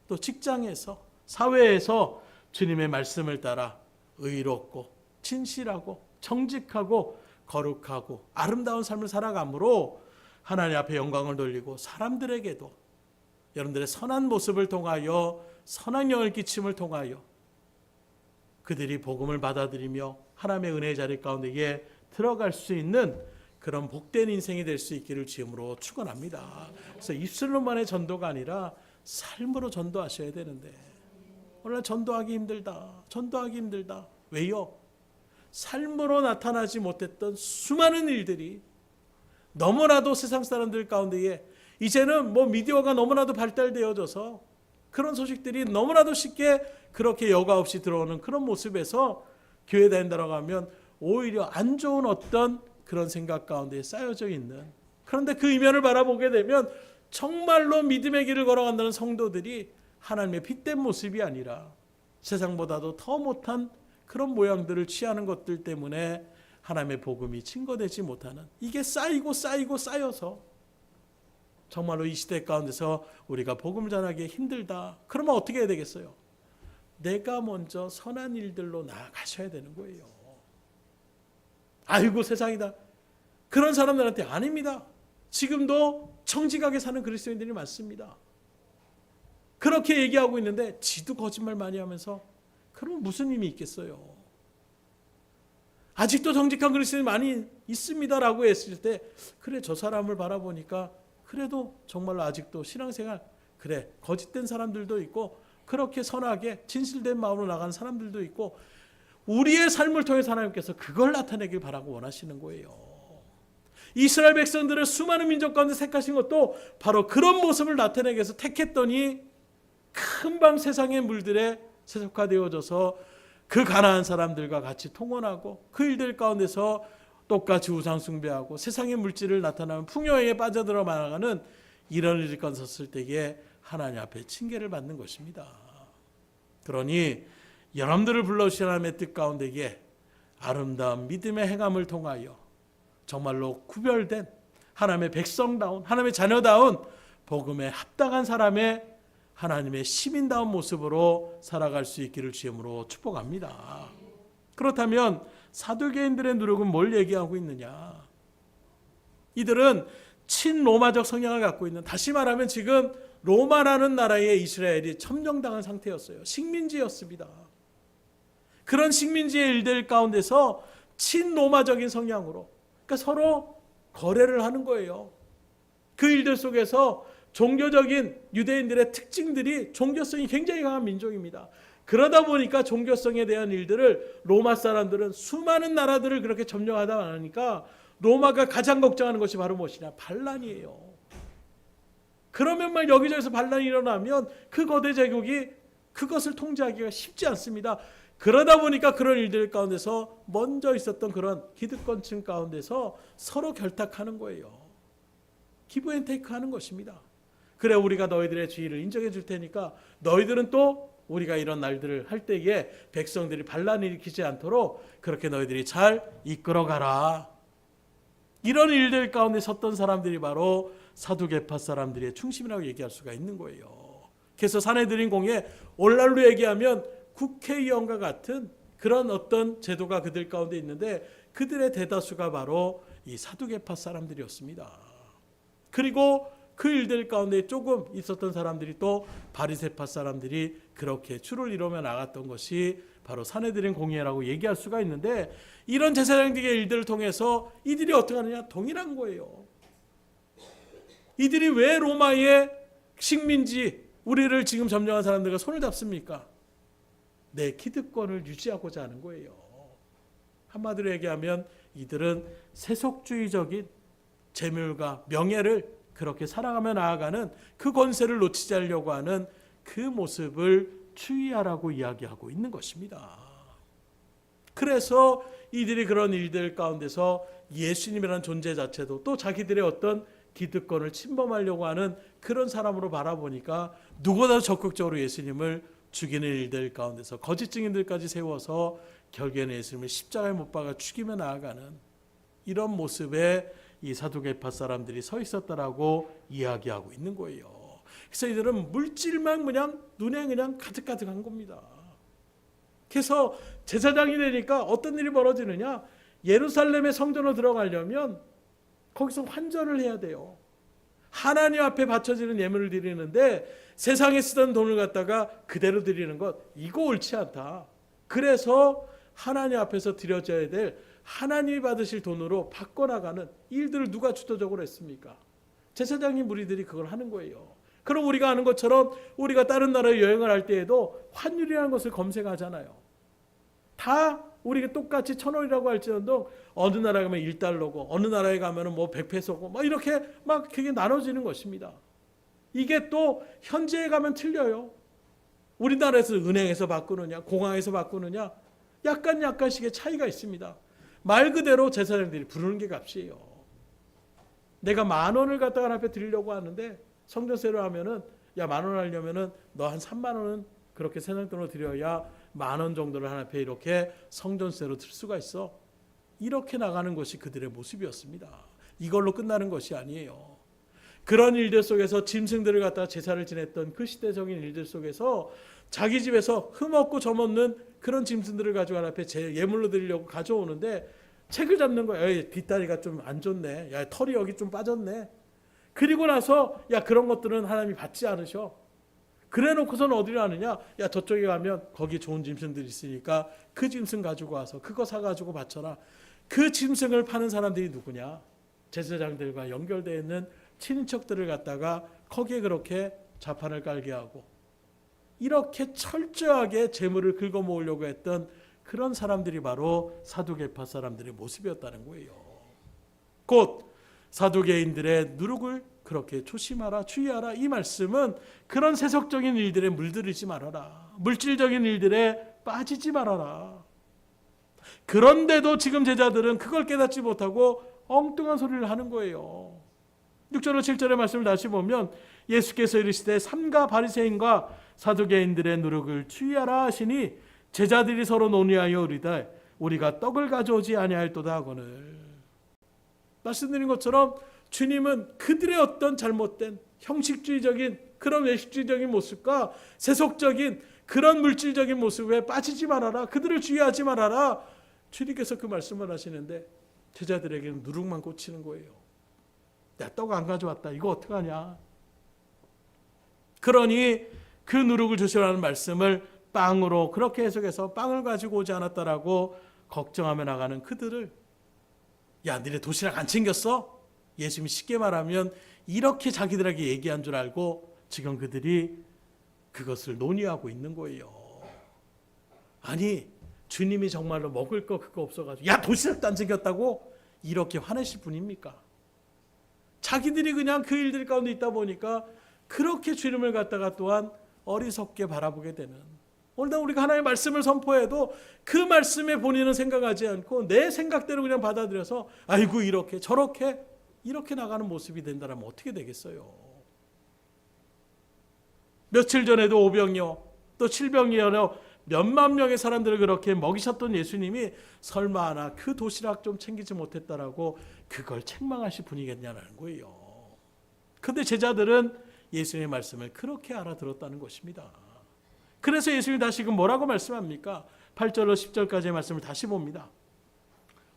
또 직장에서 사회에서 주님의 말씀을 따라 의롭고 진실하고 정직하고 거룩하고 아름다운 삶을 살아감으로 하나님 앞에 영광을 돌리고 사람들에게도 여러분들의 선한 모습을 통하여 선한 영을 끼침을 통하여 그들이 복음을 받아들이며 하나님의 은혜의 자리 가운데에 들어갈 수 있는 그런 복된 인생이 될 수 있기를 주님으로 축원합니다. 그래서 입술로만의 전도가 아니라 삶으로 전도하셔야 되는데 오늘 전도하기 힘들다. 왜요? 삶으로 나타나지 못했던 수많은 일들이 너무나도 세상 사람들 가운데에 이제는 뭐 미디어가 너무나도 발달되어져서 그런 소식들이 너무나도 쉽게 그렇게 여과 없이 들어오는 그런 모습에서 교회 다닌다고 하면 오히려 안 좋은 어떤 그런 생각 가운데 쌓여져 있는, 그런데 그 이면을 바라보게 되면 정말로 믿음의 길을 걸어간다는 성도들이 하나님의 핏된 모습이 아니라 세상보다도 더 못한 그런 모양들을 취하는 것들 때문에 하나님의 복음이 증거되지 못하는, 이게 쌓이고 쌓이고 쌓여서 정말로 이 시대 가운데서 우리가 복음을 전하기 힘들다. 그러면 어떻게 해야 되겠어요? 내가 먼저 선한 일들로 나아가셔야 되는 거예요. 아이고 세상이다. 그런 사람들한테 아닙니다. 지금도 정직하게 사는 그리스도인들이 많습니다. 그렇게 얘기하고 있는데 지도 거짓말 많이 하면서 그러면 무슨 힘이 있겠어요? 아직도 정직한 그리스도인이 많이 있습니다라고 했을 때 그래 저 사람을 바라보니까 그래도 정말로 아직도 신앙생활 그래 거짓된 사람들도 있고 그렇게 선하게 진실된 마음으로 나가는 사람들도 있고 우리의 삶을 통해서 하나님께서 그걸 나타내길 바라고 원하시는 거예요. 이스라엘 백성들을 수많은 민족 가운데 택하신 것도 바로 그런 모습을 나타내기 위해서 택했더니 금방 세상의 물들에 세속화되어져서 그 가난한 사람들과 같이 통혼하고 그 일들 가운데서 똑같이 우상 숭배하고 세상의 물질을 나타나는 풍요에 빠져들어 나가는 이런 일을 건섰을 때에 하나님 앞에 징계를 받는 것입니다. 그러니 여러분들을 불러주신 하나님의 뜻 가운데에 아름다운 믿음의 행함을 통하여 정말로 구별된 하나님의 백성다운 하나님의 자녀다운 복음에 합당한 사람의 하나님의 시민다운 모습으로 살아갈 수 있기를 주님으로 축복합니다. 그렇다면 사두개인들의 누룩은 뭘 얘기하고 있느냐? 이들은 친로마적 성향을 갖고 있는, 다시 말하면 지금 로마라는 나라의 이스라엘이 점령당한 상태였어요. 식민지였습니다. 그런 식민지의 일들 가운데서 친로마적인 성향으로, 그러니까 서로 거래를 하는 거예요. 그 일들 속에서 종교적인 유대인들의 특징들이 종교성이 굉장히 강한 민족입니다. 그러다 보니까 종교성에 대한 일들을 로마 사람들은 수많은 나라들을 그렇게 점령하다 보니까 로마가 가장 걱정하는 것이 바로 무엇이냐? 반란이에요. 그러면 막 여기저기서 반란이 일어나면 그 거대 제국이 그것을 통제하기가 쉽지 않습니다. 그러다 보니까 그런 일들 가운데서 먼저 있었던 그런 기득권층 가운데서 서로 결탁하는 거예요. 기브 앤 테이크 하는 것입니다. 그래 우리가 너희들의 주의를 인정해 줄 테니까 너희들은 또 우리가 이런 날들을 할 때에 백성들이 반란을 일으키지 않도록 그렇게 너희들이 잘 이끌어가라. 이런 일들 가운데 섰던 사람들이 바로 사두개파 사람들의 중심이라고 얘기할 수가 있는 거예요. 그래서 사내들인 공에 오늘날로 얘기하면 국회의원과 같은 그런 어떤 제도가 그들 가운데 있는데 그들의 대다수가 바로 이 사두개파 사람들이었습니다. 그리고 그 일들 가운데 조금 있었던 사람들이 또 바리새파 사람들이 그렇게 주를 이루며 나갔던 것이 바로 사내들인 공예라고 얘기할 수가 있는데 이런 제사장들의 일들을 통해서 이들이 어떻게 하느냐? 동일한 거예요. 이들이 왜 로마의 식민지 우리를 지금 점령한 사람들과 손을 잡습니까? 내 기득권을 유지하고자 하는 거예요. 한마디로 얘기하면 이들은 세속주의적인 재물과 명예를 그렇게 살아가며 나아가는 그 권세를 놓치지 않으려고 하는 그 모습을 추이하라고 이야기하고 있는 것입니다. 그래서 이들이 그런 일들 가운데서 예수님이라는 존재 자체도 또 자기들의 어떤 기득권을 침범하려고 하는 그런 사람으로 바라보니까 누구보다 적극적으로 예수님을 죽이는 일들 가운데서 거짓 증인들까지 세워서 결국에는 예수님을 십자가에 못 박아 죽이며 나아가는 이런 모습에 이 사두개파 사람들이 서 있었다라고 이야기하고 있는 거예요. 그래서 이들은 물질만 그냥 눈에 그냥 가득가득한 겁니다. 그래서 제사장이 되니까 어떤 일이 벌어지느냐? 예루살렘의 성전으로 들어가려면 거기서 환전을 해야 돼요. 하나님 앞에 바쳐지는 예물을 드리는데 세상에 쓰던 돈을 갖다가 그대로 드리는 것 이거 옳지 않다. 그래서 하나님 앞에서 드려져야 될 하나님이 받으실 돈으로 바꿔나가는 일들을 누가 주도적으로 했습니까? 제사장님 무리들이 그걸 하는 거예요. 그럼 우리가 아는 것처럼 우리가 다른 나라에 여행을 할 때에도 환율이라는 것을 검색하잖아요. 다 우리가 똑같이 1,000원이라고 할지라도 어느 나라에 가면 1달러고 어느 나라에 가면 뭐 100페소고 막 이렇게 막 그게 나눠지는 것입니다. 이게 또 현지에 가면 틀려요. 우리나라에서 은행에서 바꾸느냐 공항에서 바꾸느냐 약간씩의 차이가 있습니다. 말 그대로 제사장들이 부르는 게 값이에요. 내가 10,000원을 갖다가 앞에 드리려고 하는데 성전세로 하면은 야 10,000원 하려면은 너 한 30,000원은 그렇게 세상 돈으로 드려야 10,000원 정도를 하나님 앞에 이렇게 성전세로 들 수가 있어. 이렇게 나가는 것이 그들의 모습이었습니다. 이걸로 끝나는 것이 아니에요. 그런 일들 속에서 짐승들을 갖다가 제사를 지냈던 그 시대적인 일들 속에서 자기 집에서 흠없고 점없는 그런 짐승들을 가지고 하나님 앞에 예물로 드리려고 가져오는데 책을 잡는 거야. 야, 뒷다리가 좀 안 좋네. 야, 털이 여기 좀 빠졌네. 그리고 나서 야, 그런 것들은 하나님이 받지 않으셔. 그래 놓고서는 어디로 하느냐? 야, 저쪽에 가면 거기 좋은 짐승들이 있으니까 그 짐승 가지고 와서 그거 사가지고 바쳐라. 그 짐승을 파는 사람들이 누구냐? 제사장들과 연결되어 있는 친인척들을 갖다가 거기에 그렇게 자판을 깔게 하고 이렇게 철저하게 재물을 긁어 모으려고 했던 그런 사람들이 바로 사두개파 사람들의 모습이었다는 거예요. 곧 사두개인들의 누룩을 그렇게 조심하라, 주의하라. 이 말씀은 그런 세속적인 일들에 물들이지 말아라. 물질적인 일들에 빠지지 말아라. 그런데도 지금 제자들은 그걸 깨닫지 못하고 엉뚱한 소리를 하는 거예요. 6절로 7절의 말씀을 다시 보면 예수께서 이르시되 삼가 바리새인과 사두개인들의 누룩을 주의하라 하시니 제자들이 서로 논의하여 이르되 우리가 떡을 가져오지 아니하였도다 하거늘. 말씀드린 것처럼 주님은 그들의 어떤 잘못된 형식주의적인 그런 외식주의적인 모습과 세속적인 그런 물질적인 모습에 빠지지 말아라. 그들을 주의하지 말아라. 주님께서 그 말씀을 하시는데 제자들에게는 누룩만 꽂히는 거예요. 야, 떡 안 가져왔다. 이거 어떡하냐. 그러니 그 누룩을 조심하라는 말씀을 빵으로 그렇게 해석해서 빵을 가지고 오지 않았다라고 걱정하며 나가는 그들을 야, 니네 도시락 안 챙겼어? 예수님이 쉽게 말하면 이렇게 자기들에게 얘기한 줄 알고 지금 그들이 그것을 논의하고 있는 거예요. 아니, 주님이 정말로 먹을 거 그거 없어가지고 야, 도시락도 안 챙겼다고? 이렇게 화내실 분입니까? 자기들이 그냥 그 일들 가운데 있다 보니까 그렇게 주님을 갖다가 또한 어리석게 바라보게 되는, 오늘날 우리가 하나님의 말씀을 선포해도 그 말씀에 본인은 생각하지 않고 내 생각대로 그냥 받아들여서 아이고 이렇게 저렇게 이렇게 나가는 모습이 된다면 어떻게 되겠어요? 며칠 전에도 오병이어 또 칠병이어 몇만 명의 사람들을 그렇게 먹이셨던 예수님이 설마 하나 그 도시락 좀 챙기지 못했다라고 그걸 책망하실 분이겠냐는 거예요. 그런데 제자들은 예수님의 말씀을 그렇게 알아들었다는 것입니다. 그래서 예수님이 다시금 뭐라고 말씀합니까? 8절로 10절까지의 말씀을 다시 봅니다.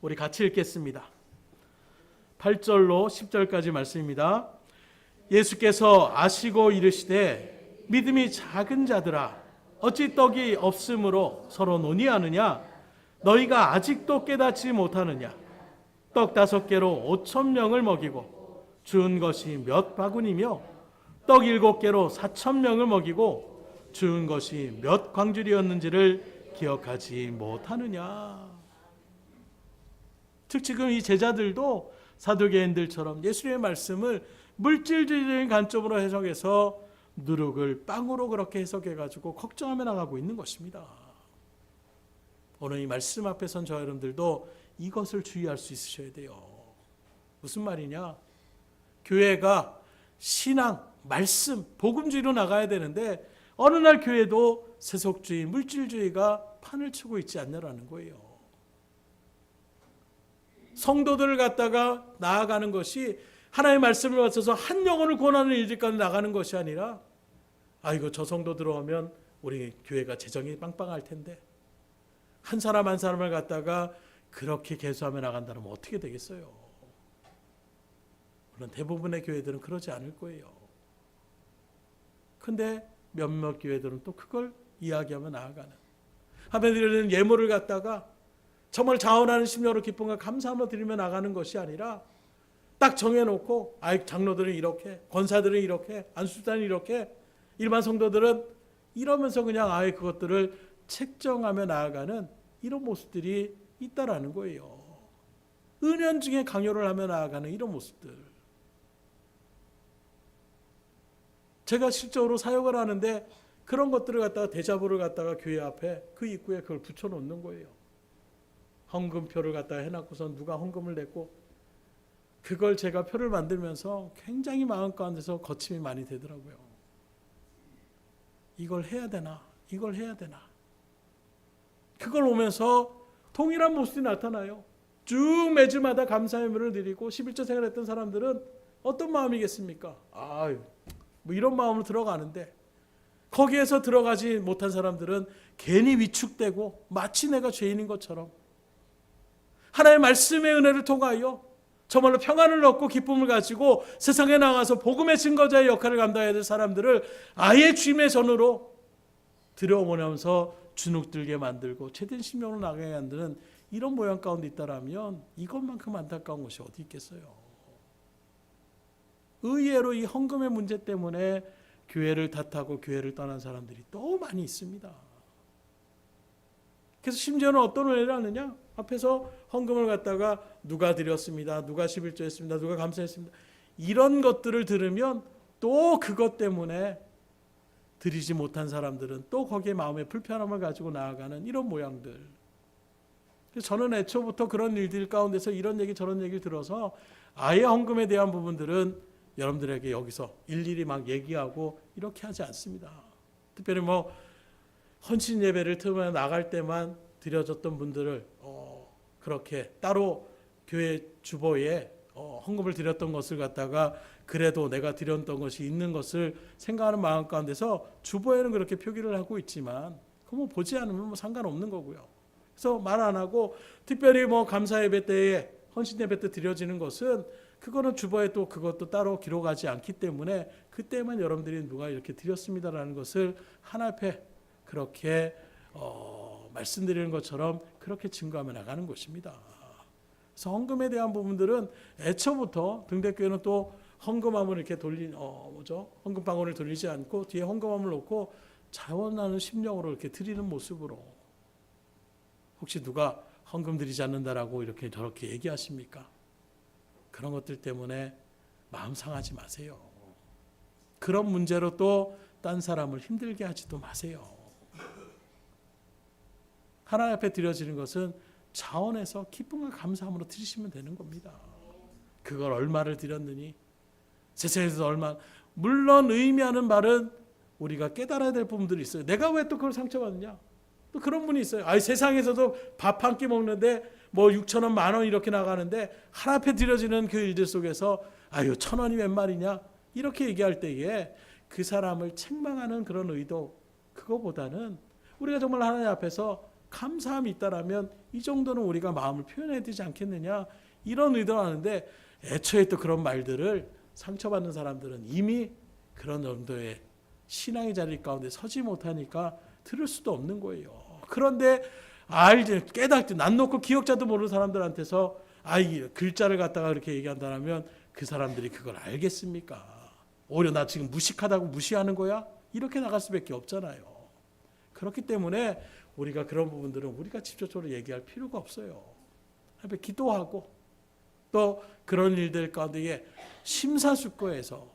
우리 같이 읽겠습니다. 8절로 10절까지 말씀입니다. 예수께서 아시고 이르시되 믿음이 작은 자들아 어찌 떡이 없으므로 서로 논의하느냐? 너희가 아직도 깨닫지 못하느냐? 떡 5개로 5,000명을 먹이고 주은 것이 몇 바구니며 떡 7개로 4,000명을 먹이고 주은 것이 몇 광줄이었는지를 기억하지 못하느냐? 즉 지금 이 제자들도 사두개인들처럼 예수님의 말씀을 물질주의적인 관점으로 해석해서 누룩을 빵으로 그렇게 해석해가지고 걱정하며 나가고 있는 것입니다. 오늘 이 말씀 앞에 선 저 여러분들도 이것을 주의할 수 있으셔야 돼요. 무슨 말이냐? 교회가 신앙, 말씀, 복음주의로 나가야 되는데 어느 날 교회도 세속주의, 물질주의가 판을 치고 있지 않냐라는 거예요. 성도들을 갖다가 나아가는 것이 하나님의 말씀을 맞춰서 한 영혼을 구원하는 일들까지 나가는 것이 아니라 아이고 저 성도 들어오면 우리 교회가 재정이 빵빵할 텐데 한 사람 한 사람을 갖다가 그렇게 개수하며 나간다면 어떻게 되겠어요? 물론 대부분의 교회들은 그러지 않을 거예요. 근데 몇몇 교회들은 또 그걸 이야기하며 나아가는, 하며 드리는 예물을 갖다가 정말 자원하는 심령으로 기쁨과 감사하며 드리며 나가는 것이 아니라 딱 정해놓고 장로들은 이렇게, 권사들은 이렇게, 안수단은 이렇게, 일반 성도들은 이러면서 그냥 그것들을 책정하며 나아가는 이런 모습들이 있다라는 거예요. 은연중에 강요를 하며 나아가는 이런 모습들. 제가 실적으로 사역을 하는데 그런 것들을 갖다가 대자보를 갖다가 교회 앞에 그 입구에 그걸 붙여놓는 거예요. 헌금표를 갖다가 해놓고서 누가 헌금을 냈고, 그걸 제가 표를 만들면서 굉장히 마음 가운데서 거침이 많이 되더라고요. 이걸 해야 되나? 이걸 해야 되나? 그걸 오면서 동일한 모습이 나타나요. 쭉 매주마다 감사의 예물을 드리고 11조 생활했던 사람들은 어떤 마음이겠습니까? 뭐 이런 마음으로 들어가는데 거기에서 들어가지 못한 사람들은 괜히 위축되고 마치 내가 죄인인 것처럼 하나님의 말씀의 은혜를 통하여 정말로 평안을 얻고 기쁨을 가지고 세상에 나가서 복음의 증거자의 역할을 감당해야 될 사람들을 아예 주님의 전으로 들여오면서 주눅들게 만들고 죄된 심령으로 나가게 만드는 이런 모양 가운데 있다라면 이것만큼 안타까운 것이 어디 있겠어요. 의외로 이 헌금의 문제 때문에 교회를 탓하고 교회를 떠난 사람들이 또 많이 있습니다. 그래서 심지어는 어떤 은혜를 하느냐? 앞에서 헌금을 갖다가 누가 드렸습니다. 누가 11조 했습니다. 누가 감사했습니다. 이런 것들을 들으면 또 그것 때문에 드리지 못한 사람들은 또 거기에 마음의 불편함을 가지고 나아가는 이런 모양들. 저는 애초부터 그런 일들 가운데서 이런 얘기 저런 얘기를 들어서 아예 헌금에 대한 부분들은 여러분들에게 여기서 일일이 막 얘기하고 이렇게 하지 않습니다. 특별히 뭐 헌신 예배를 틀면 나갈 때만 드려졌던 분들을 그렇게 따로 교회 주보에 헌금을 드렸던 것을 갖다가 그래도 내가 드렸던 것이 있는 것을 생각하는 마음 가운데서 주보에는 그렇게 표기를 하고 있지만 그거 뭐 보지 않으면 뭐 상관없는 거고요. 그래서 말 안 하고 특별히 뭐 감사 예배 때에 헌신 예배 때 드려지는 것은 그거는 주보에 또 그것도 따로 기록하지 않기 때문에 그때만 여러분들이 누가 이렇게 드렸습니다라는 것을 하나 앞에 그렇게 말씀드리는 것처럼 그렇게 증거하며 나가는 것입니다. 그래서 헌금에 대한 부분들은 애초부터 등대교회는 또 헌금함을 이렇게 헌금방울을 돌리지 않고 뒤에 헌금함을 놓고 자원하는 심령으로 이렇게 드리는 모습으로 혹시 누가 헌금 드리지 않는다라고 이렇게 저렇게 얘기하십니까? 그런 것들 때문에 마음 상하지 마세요. 그런 문제로 또 딴 사람을 힘들게 하지도 마세요. 하나님 앞에 드려지는 것은 자원해서 기쁨과 감사함으로 드리시면 되는 겁니다. 그걸 얼마를 드렸느니 세상에서 얼마, 물론 의미하는 말은 우리가 깨달아야 될 부분들이 있어요. 내가 왜 또 그걸 상처받느냐? 또 그런 분이 있어요. 세상에서도 밥 한 끼 먹는데 뭐 6,000원, 10,000원 이렇게 나가는데 하나님 앞에 드려지는 그 일들 속에서 1,000원이 웬 말이냐? 이렇게 얘기할 때에 그 사람을 책망하는 그런 의도, 그거보다는 우리가 정말 하나님 앞에서 감사함이 있다라면 이 정도는 우리가 마음을 표현해야 되지 않겠느냐, 이런 의도를 하는데 애초에 또 그런 말들을 상처받는 사람들은 이미 그런 정도의 신앙의 자리 가운데 서지 못하니까 들을 수도 없는 거예요. 그런데 깨닫지 난 놓고 기억자도 모르는 사람들한테서 글자를 갖다가 그렇게 얘기한다면 그 사람들이 그걸 알겠습니까? 오히려 나 지금 무식하다고 무시하는 거야? 이렇게 나갈 수밖에 없잖아요. 그렇기 때문에 우리가 그런 부분들은 우리가 직접적으로 얘기할 필요가 없어요. 앞에 기도하고 또 그런 일들 가운데 심사숙고해서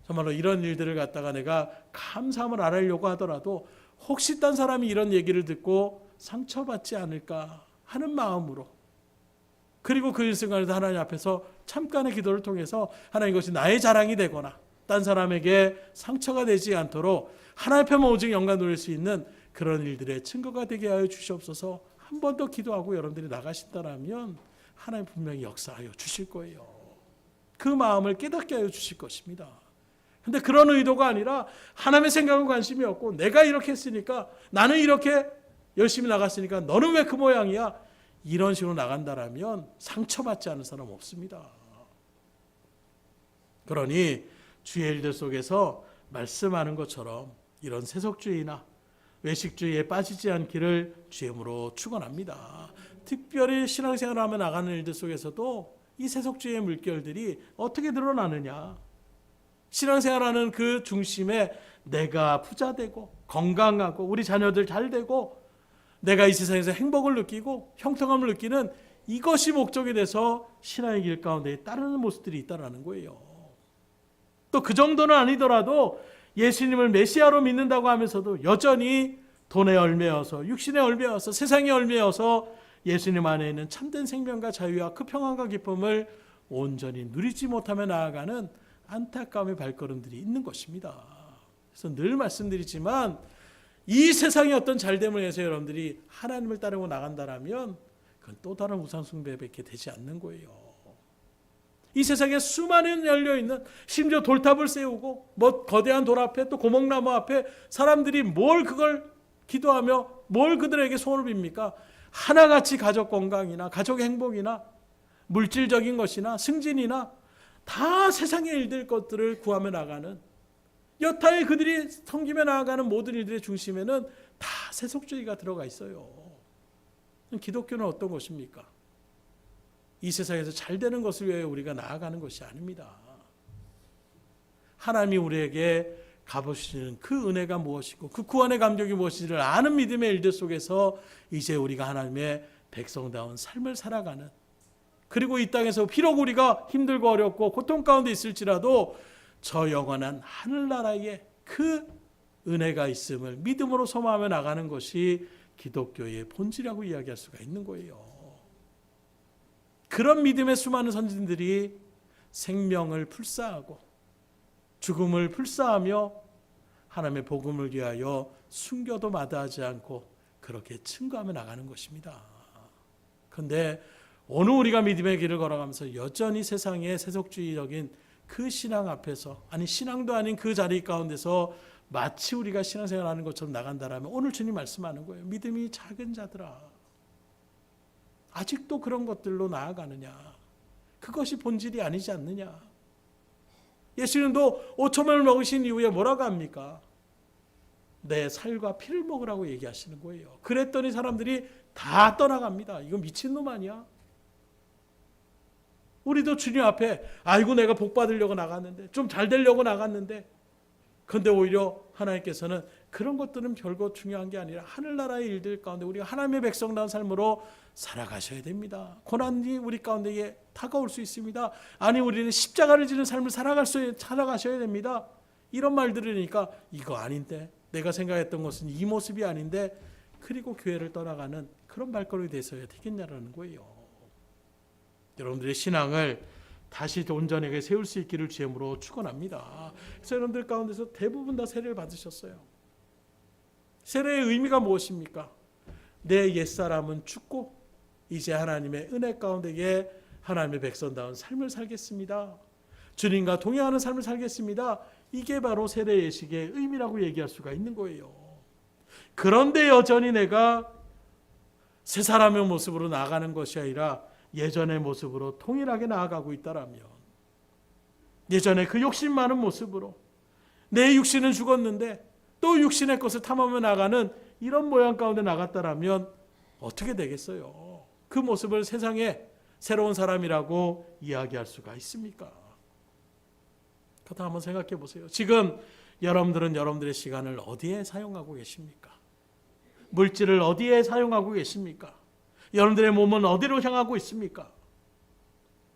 정말로 이런 일들을 갖다가 내가 감사함을 알으려고 하더라도 혹시 딴 사람이 이런 얘기를 듣고 상처받지 않을까 하는 마음으로, 그리고 그 일순간에도 하나님 앞에서 잠깐의 기도를 통해서 하나님, 이것이 나의 자랑이 되거나 딴 사람에게 상처가 되지 않도록 하나님 앞에만 오직 영광 돌릴 수 있는 그런 일들의 증거가 되게 하여 주시옵소서. 한 번 더 기도하고 여러분들이 나가신다면 하나님 분명히 역사하여 주실 거예요. 그 마음을 깨닫게 하여 주실 것입니다. 근데 그런 의도가 아니라 하나님의 생각은 관심이 없고 내가 이렇게 했으니까, 나는 이렇게 열심히 나갔으니까 너는 왜 그 모양이야? 이런 식으로 나간다라면 상처받지 않은 사람 없습니다. 그러니 주의 일들 속에서 말씀하는 것처럼 이런 세속주의나 외식주의에 빠지지 않기를 주임으로 축원합니다. 특별히 신앙생활을 하며 나가는 일들 속에서도 이 세속주의의 물결들이 어떻게 드러나느냐? 신앙생활하는 그 중심에 내가 부자되고 건강하고 우리 자녀들 잘되고 내가 이 세상에서 행복을 느끼고 형통함을 느끼는 이것이 목적이 돼서 신앙의 길 가운데 따르는 모습들이 있다는 거예요. 또 그 정도는 아니더라도 예수님을 메시아로 믿는다고 하면서도 여전히 돈에 얽매여서, 육신에 얽매여서, 세상에 얽매여서 예수님 안에 있는 참된 생명과 자유와 그 평안과 기쁨을 온전히 누리지 못하며 나아가는 안타까움의 발걸음들이 있는 것입니다. 그래서 늘 말씀드리지만 이 세상의 어떤 잘됨을 위해서 여러분들이 하나님을 따르고 나간다라면 그건 또 다른 우상 숭배밖에 되지 않는 거예요. 이 세상에 수많은 열려있는, 심지어 돌탑을 세우고 거대한 돌 앞에 또 고목나무 앞에 사람들이 뭘 그걸 기도하며 뭘 그들에게 소원을 빕니까? 하나같이 가족 건강이나 가족 행복이나 물질적인 것이나 승진이나 다 세상의 일들 것들을 구하며 나가는, 여타의 그들이 섬기며 나아가는 모든 일들의 중심에는 다 세속주의가 들어가 있어요. 기독교는 어떤 것입니까? 이 세상에서 잘 되는 것을 위해 우리가 나아가는 것이 아닙니다. 하나님이 우리에게 갚으시는 그 은혜가 무엇이고 그 구원의 감격이 무엇인지를 아는 믿음의 일들 속에서 이제 우리가 하나님의 백성다운 삶을 살아가는, 그리고 이 땅에서 비록 우리가 힘들고 어렵고 고통 가운데 있을지라도 저 영원한 하늘나라에 그 은혜가 있음을 믿음으로 소망하며 나가는 것이 기독교의 본질이라고 이야기할 수가 있는 거예요. 그런 믿음의 수많은 선진들이 생명을 풀사하고 죽음을 풀사하며 하나님의 복음을 위하여 순교도 마다하지 않고 그렇게 증거하며 나가는 것입니다. 그런데 오늘 우리가 믿음의 길을 걸어가면서 여전히 세상의 세속주의적인 그 신앙 앞에서, 아니 신앙도 아닌 그 자리 가운데서 마치 우리가 신앙생활하는 것처럼 나간다라면 오늘 주님 말씀하는 거예요. 믿음이 작은 자들아, 아직도 그런 것들로 나아가느냐? 그것이 본질이 아니지 않느냐? 예수님도 5,000원을 먹으신 이후에 뭐라고 합니까? 내 살과 피를 먹으라고 얘기하시는 거예요. 그랬더니 사람들이 다 떠나갑니다. 이거 미친놈 아니야? 우리도 주님 앞에 아이고 내가 복 받으려고 나갔는데, 좀 잘 되려고 나갔는데, 그런데 오히려 하나님께서는 그런 것들은 별거 중요한 게 아니라 하늘나라의 일들 가운데 우리가 하나님의 백성다운 삶으로 살아가셔야 됩니다. 고난이 우리 가운데에 다가올 수 있습니다. 아니 우리는 십자가를 지는 삶을 살아가셔야 됩니다. 이런 말 들으니까 이거 아닌데, 내가 생각했던 것은 이 모습이 아닌데, 그리고 교회를 떠나가는 그런 발걸음이 돼서야 되겠냐라는 거예요. 여러분들의 신앙을 다시 온전하게 세울 수 있기를 주님으로 축원합니다. 그래서 여러분들 가운데서 대부분 다 세례를 받으셨어요. 세례의 의미가 무엇입니까? 내 옛사람은 죽고 이제 하나님의 은혜 가운데에 하나님의 백성다운 삶을 살겠습니다. 주님과 동행하는 삶을 살겠습니다. 이게 바로 세례 예식의 의미라고 얘기할 수가 있는 거예요. 그런데 여전히 내가 새 사람의 모습으로 나아가는 것이 아니라 예전의 모습으로 동일하게 나아가고 있다라면, 예전에 그 욕심 많은 모습으로 내 육신은 죽었는데 또 육신의 것을 탐하며 나가는 이런 모양 가운데 나갔다라면 어떻게 되겠어요? 그 모습을 세상에 새로운 사람이라고 이야기할 수가 있습니까? 그것도 한번 생각해 보세요. 지금 여러분들은 여러분들의 시간을 어디에 사용하고 계십니까? 물질을 어디에 사용하고 계십니까? 여러분들의 몸은 어디로 향하고 있습니까?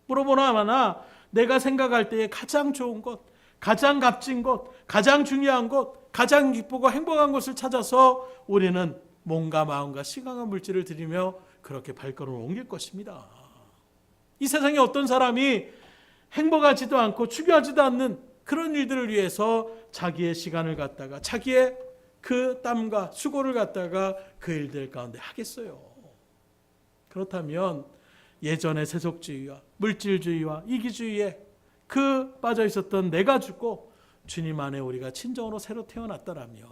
물어보나 내가 생각할 때에 가장 좋은 것, 가장 값진 것, 가장 중요한 것, 가장 기쁘고 행복한 것을 찾아서 우리는 몸과 마음과 시간과 물질을 들이며 그렇게 발걸음을 옮길 것입니다. 이 세상에 어떤 사람이 행복하지도 않고 중요하지도 않는 그런 일들을 위해서 자기의 시간을 갖다가, 자기의 그 땀과 수고를 갖다가 그 일들 가운데 하겠어요. 그렇다면 예전의 세속주의와 물질주의와 이기주의에 그 빠져 있었던 내가 죽고 주님 안에 우리가 진정으로 새로 태어났다라면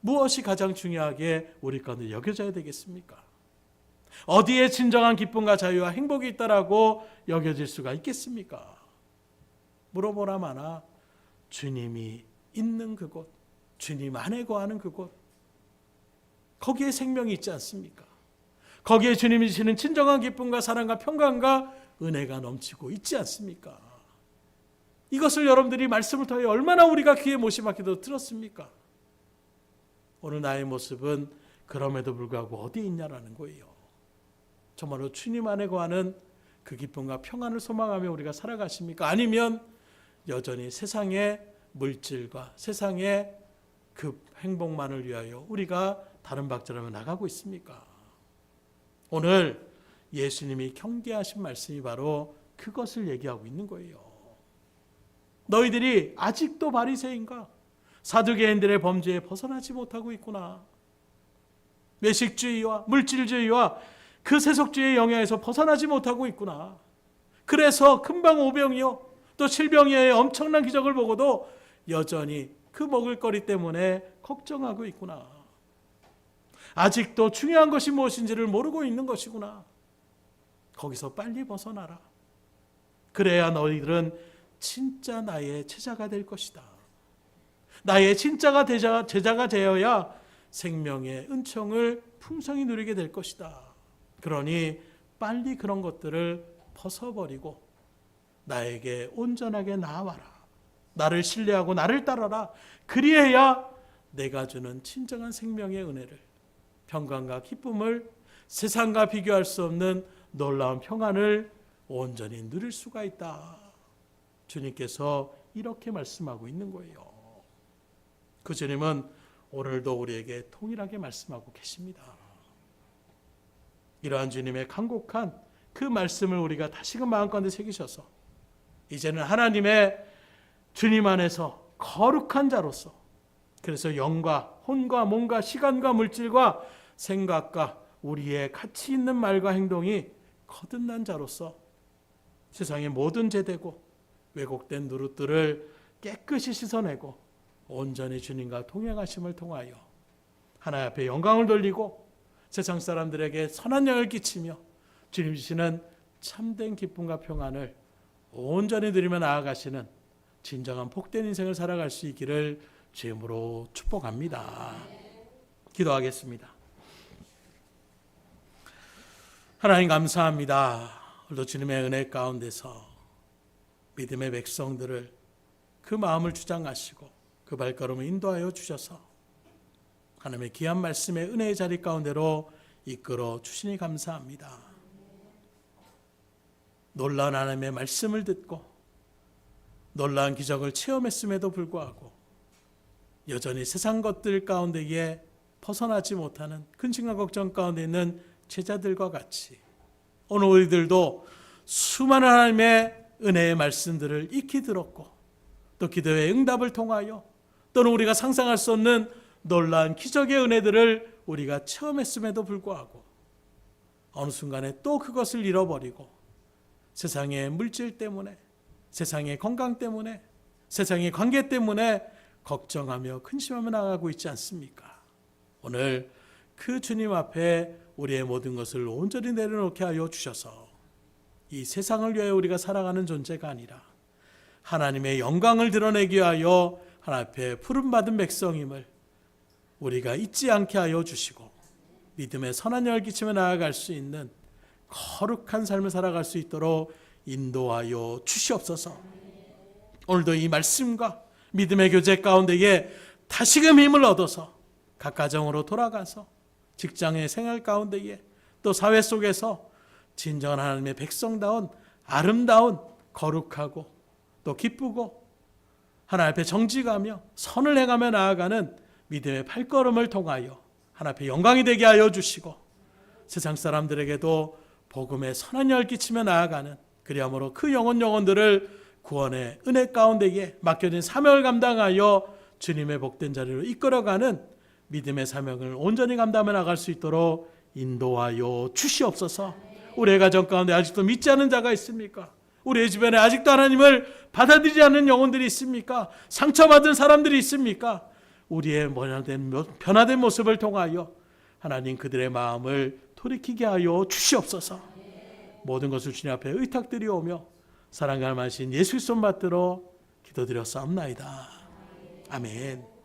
무엇이 가장 중요하게 우리 가운데 여겨져야 되겠습니까? 어디에 진정한 기쁨과 자유와 행복이 있다라고 여겨질 수가 있겠습니까? 물어보라 마나 주님이 있는 그곳, 주님 안에 거하는 그곳, 거기에 생명이 있지 않습니까? 거기에 주님이 주시는 진정한 기쁨과 사랑과 평강과 은혜가 넘치고 있지 않습니까? 이것을 여러분들이 말씀을 통해 얼마나 우리가 귀에 못이 박히도록 들었습니까? 오늘 나의 모습은 그럼에도 불구하고 어디에 있냐라는 거예요. 정말로 주님 안에 거하는 그 기쁨과 평안을 소망하며 우리가 살아가십니까? 아니면 여전히 세상의 물질과 세상의 그 행복만을 위하여 우리가 다른 박자라며 나가고 있습니까? 오늘 예수님이 경계하신 말씀이 바로 그것을 얘기하고 있는 거예요. 너희들이 아직도 바리새인과 사두개인들의 범죄에 벗어나지 못하고 있구나. 외식주의와 물질주의와 그 세속주의의 영향에서 벗어나지 못하고 있구나. 그래서 금방 오병이요 또 질병이의 엄청난 기적을 보고도 여전히 그 먹을거리 때문에 걱정하고 있구나. 아직도 중요한 것이 무엇인지를 모르고 있는 것이구나. 거기서 빨리 벗어나라. 그래야 너희들은 진짜 나의 제자가 될 것이다. 나의 진짜가 제자가 되어야 생명의 은총을 풍성히 누리게 될 것이다. 그러니 빨리 그런 것들을 벗어버리고 나에게 온전하게 나아와라. 나를 신뢰하고 나를 따라라. 그리해야 내가 주는 진정한 생명의 은혜를, 평강과 기쁨을, 세상과 비교할 수 없는 놀라운 평안을 온전히 누릴 수가 있다. 주님께서 이렇게 말씀하고 있는 거예요. 그 주님은 오늘도 우리에게 동일하게 말씀하고 계십니다. 이러한 주님의 간곡한 그 말씀을 우리가 다시금 마음가운데 새기셔서 이제는 하나님의 주님 안에서 거룩한 자로서, 그래서 영과 혼과 몸과 시간과 물질과 생각과 우리의 가치 있는 말과 행동이 거듭난 자로서 세상의 모든 죄되고 왜곡된 누릇들을 깨끗이 씻어내고 온전히 주님과 동행하심을 통하여 하나님 앞에 영광을 돌리고 세상 사람들에게 선한 영을 끼치며 주님 주시는 참된 기쁨과 평안을 온전히 누리며 나아가시는 진정한 복된 인생을 살아갈 수 있기를 주님으로 축복합니다. 기도하겠습니다. 하나님 감사합니다. 오늘도 주님의 은혜 가운데서 믿음의 백성들을 그 마음을 주장하시고 그 발걸음을 인도하여 주셔서 하나님의 귀한 말씀의 은혜의 자리 가운데로 이끌어 주시니 감사합니다. 놀라운 하나님의 말씀을 듣고 놀라운 기적을 체험했음에도 불구하고 여전히 세상 것들 가운데에 벗어나지 못하는 근심과 걱정 가운데 있는 제자들과 같이 오늘 우리들도 수많은 하나님의 은혜의 말씀들을 익히 들었고 또 기도의 응답을 통하여 또는 우리가 상상할 수 없는 놀라운 기적의 은혜들을 우리가 체험했음에도 불구하고 어느 순간에 또 그것을 잃어버리고 세상의 물질 때문에, 세상의 건강 때문에, 세상의 관계 때문에 걱정하며 근심하며 나가고 있지 않습니까? 오늘 그 주님 앞에 우리의 모든 것을 온전히 내려놓게 하여 주셔서 이 세상을 위하여 우리가 살아가는 존재가 아니라 하나님의 영광을 드러내기 위하여 하나님 앞에 부름받은 백성임을 우리가 잊지 않게 하여 주시고 믿음의 선한 영을 끼치며 나아갈 수 있는 거룩한 삶을 살아갈 수 있도록 인도하여 주시옵소서. 오늘도 이 말씀과 믿음의 교제 가운데에 다시금 힘을 얻어서 각 가정으로 돌아가서 직장의 생활 가운데에 또 사회 속에서 진정한 하나님의 백성다운 아름다운 거룩하고 또 기쁘고 하나님 앞에 정직하며 선을 행하며 나아가는 믿음의 발걸음을 통하여 하나님 앞에 영광이 되게 하여 주시고 세상 사람들에게도 복음의 선한 영을 끼치며 나아가는 그리함으로 그 영혼들을 구원의 은혜 가운데에 맡겨진 사명을 감당하여 주님의 복된 자리로 이끌어가는 믿음의 사명을 온전히 감당해 나갈 수 있도록 인도하여 주시옵소서. 우리의 가정 가운데 아직도 믿지 않는 자가 있습니까? 우리의 주변에 아직도 하나님을 받아들이지 않는 영혼들이 있습니까? 상처받은 사람들이 있습니까? 우리의 변화된 모습을 통하여 하나님 그들의 마음을 돌이키게 하여 주시옵소서. 모든 것을 주님 앞에 의탁드리오며 사랑과 말씀하신 예수 그리스도 받들어 기도드렸사옵나이다. 아멘.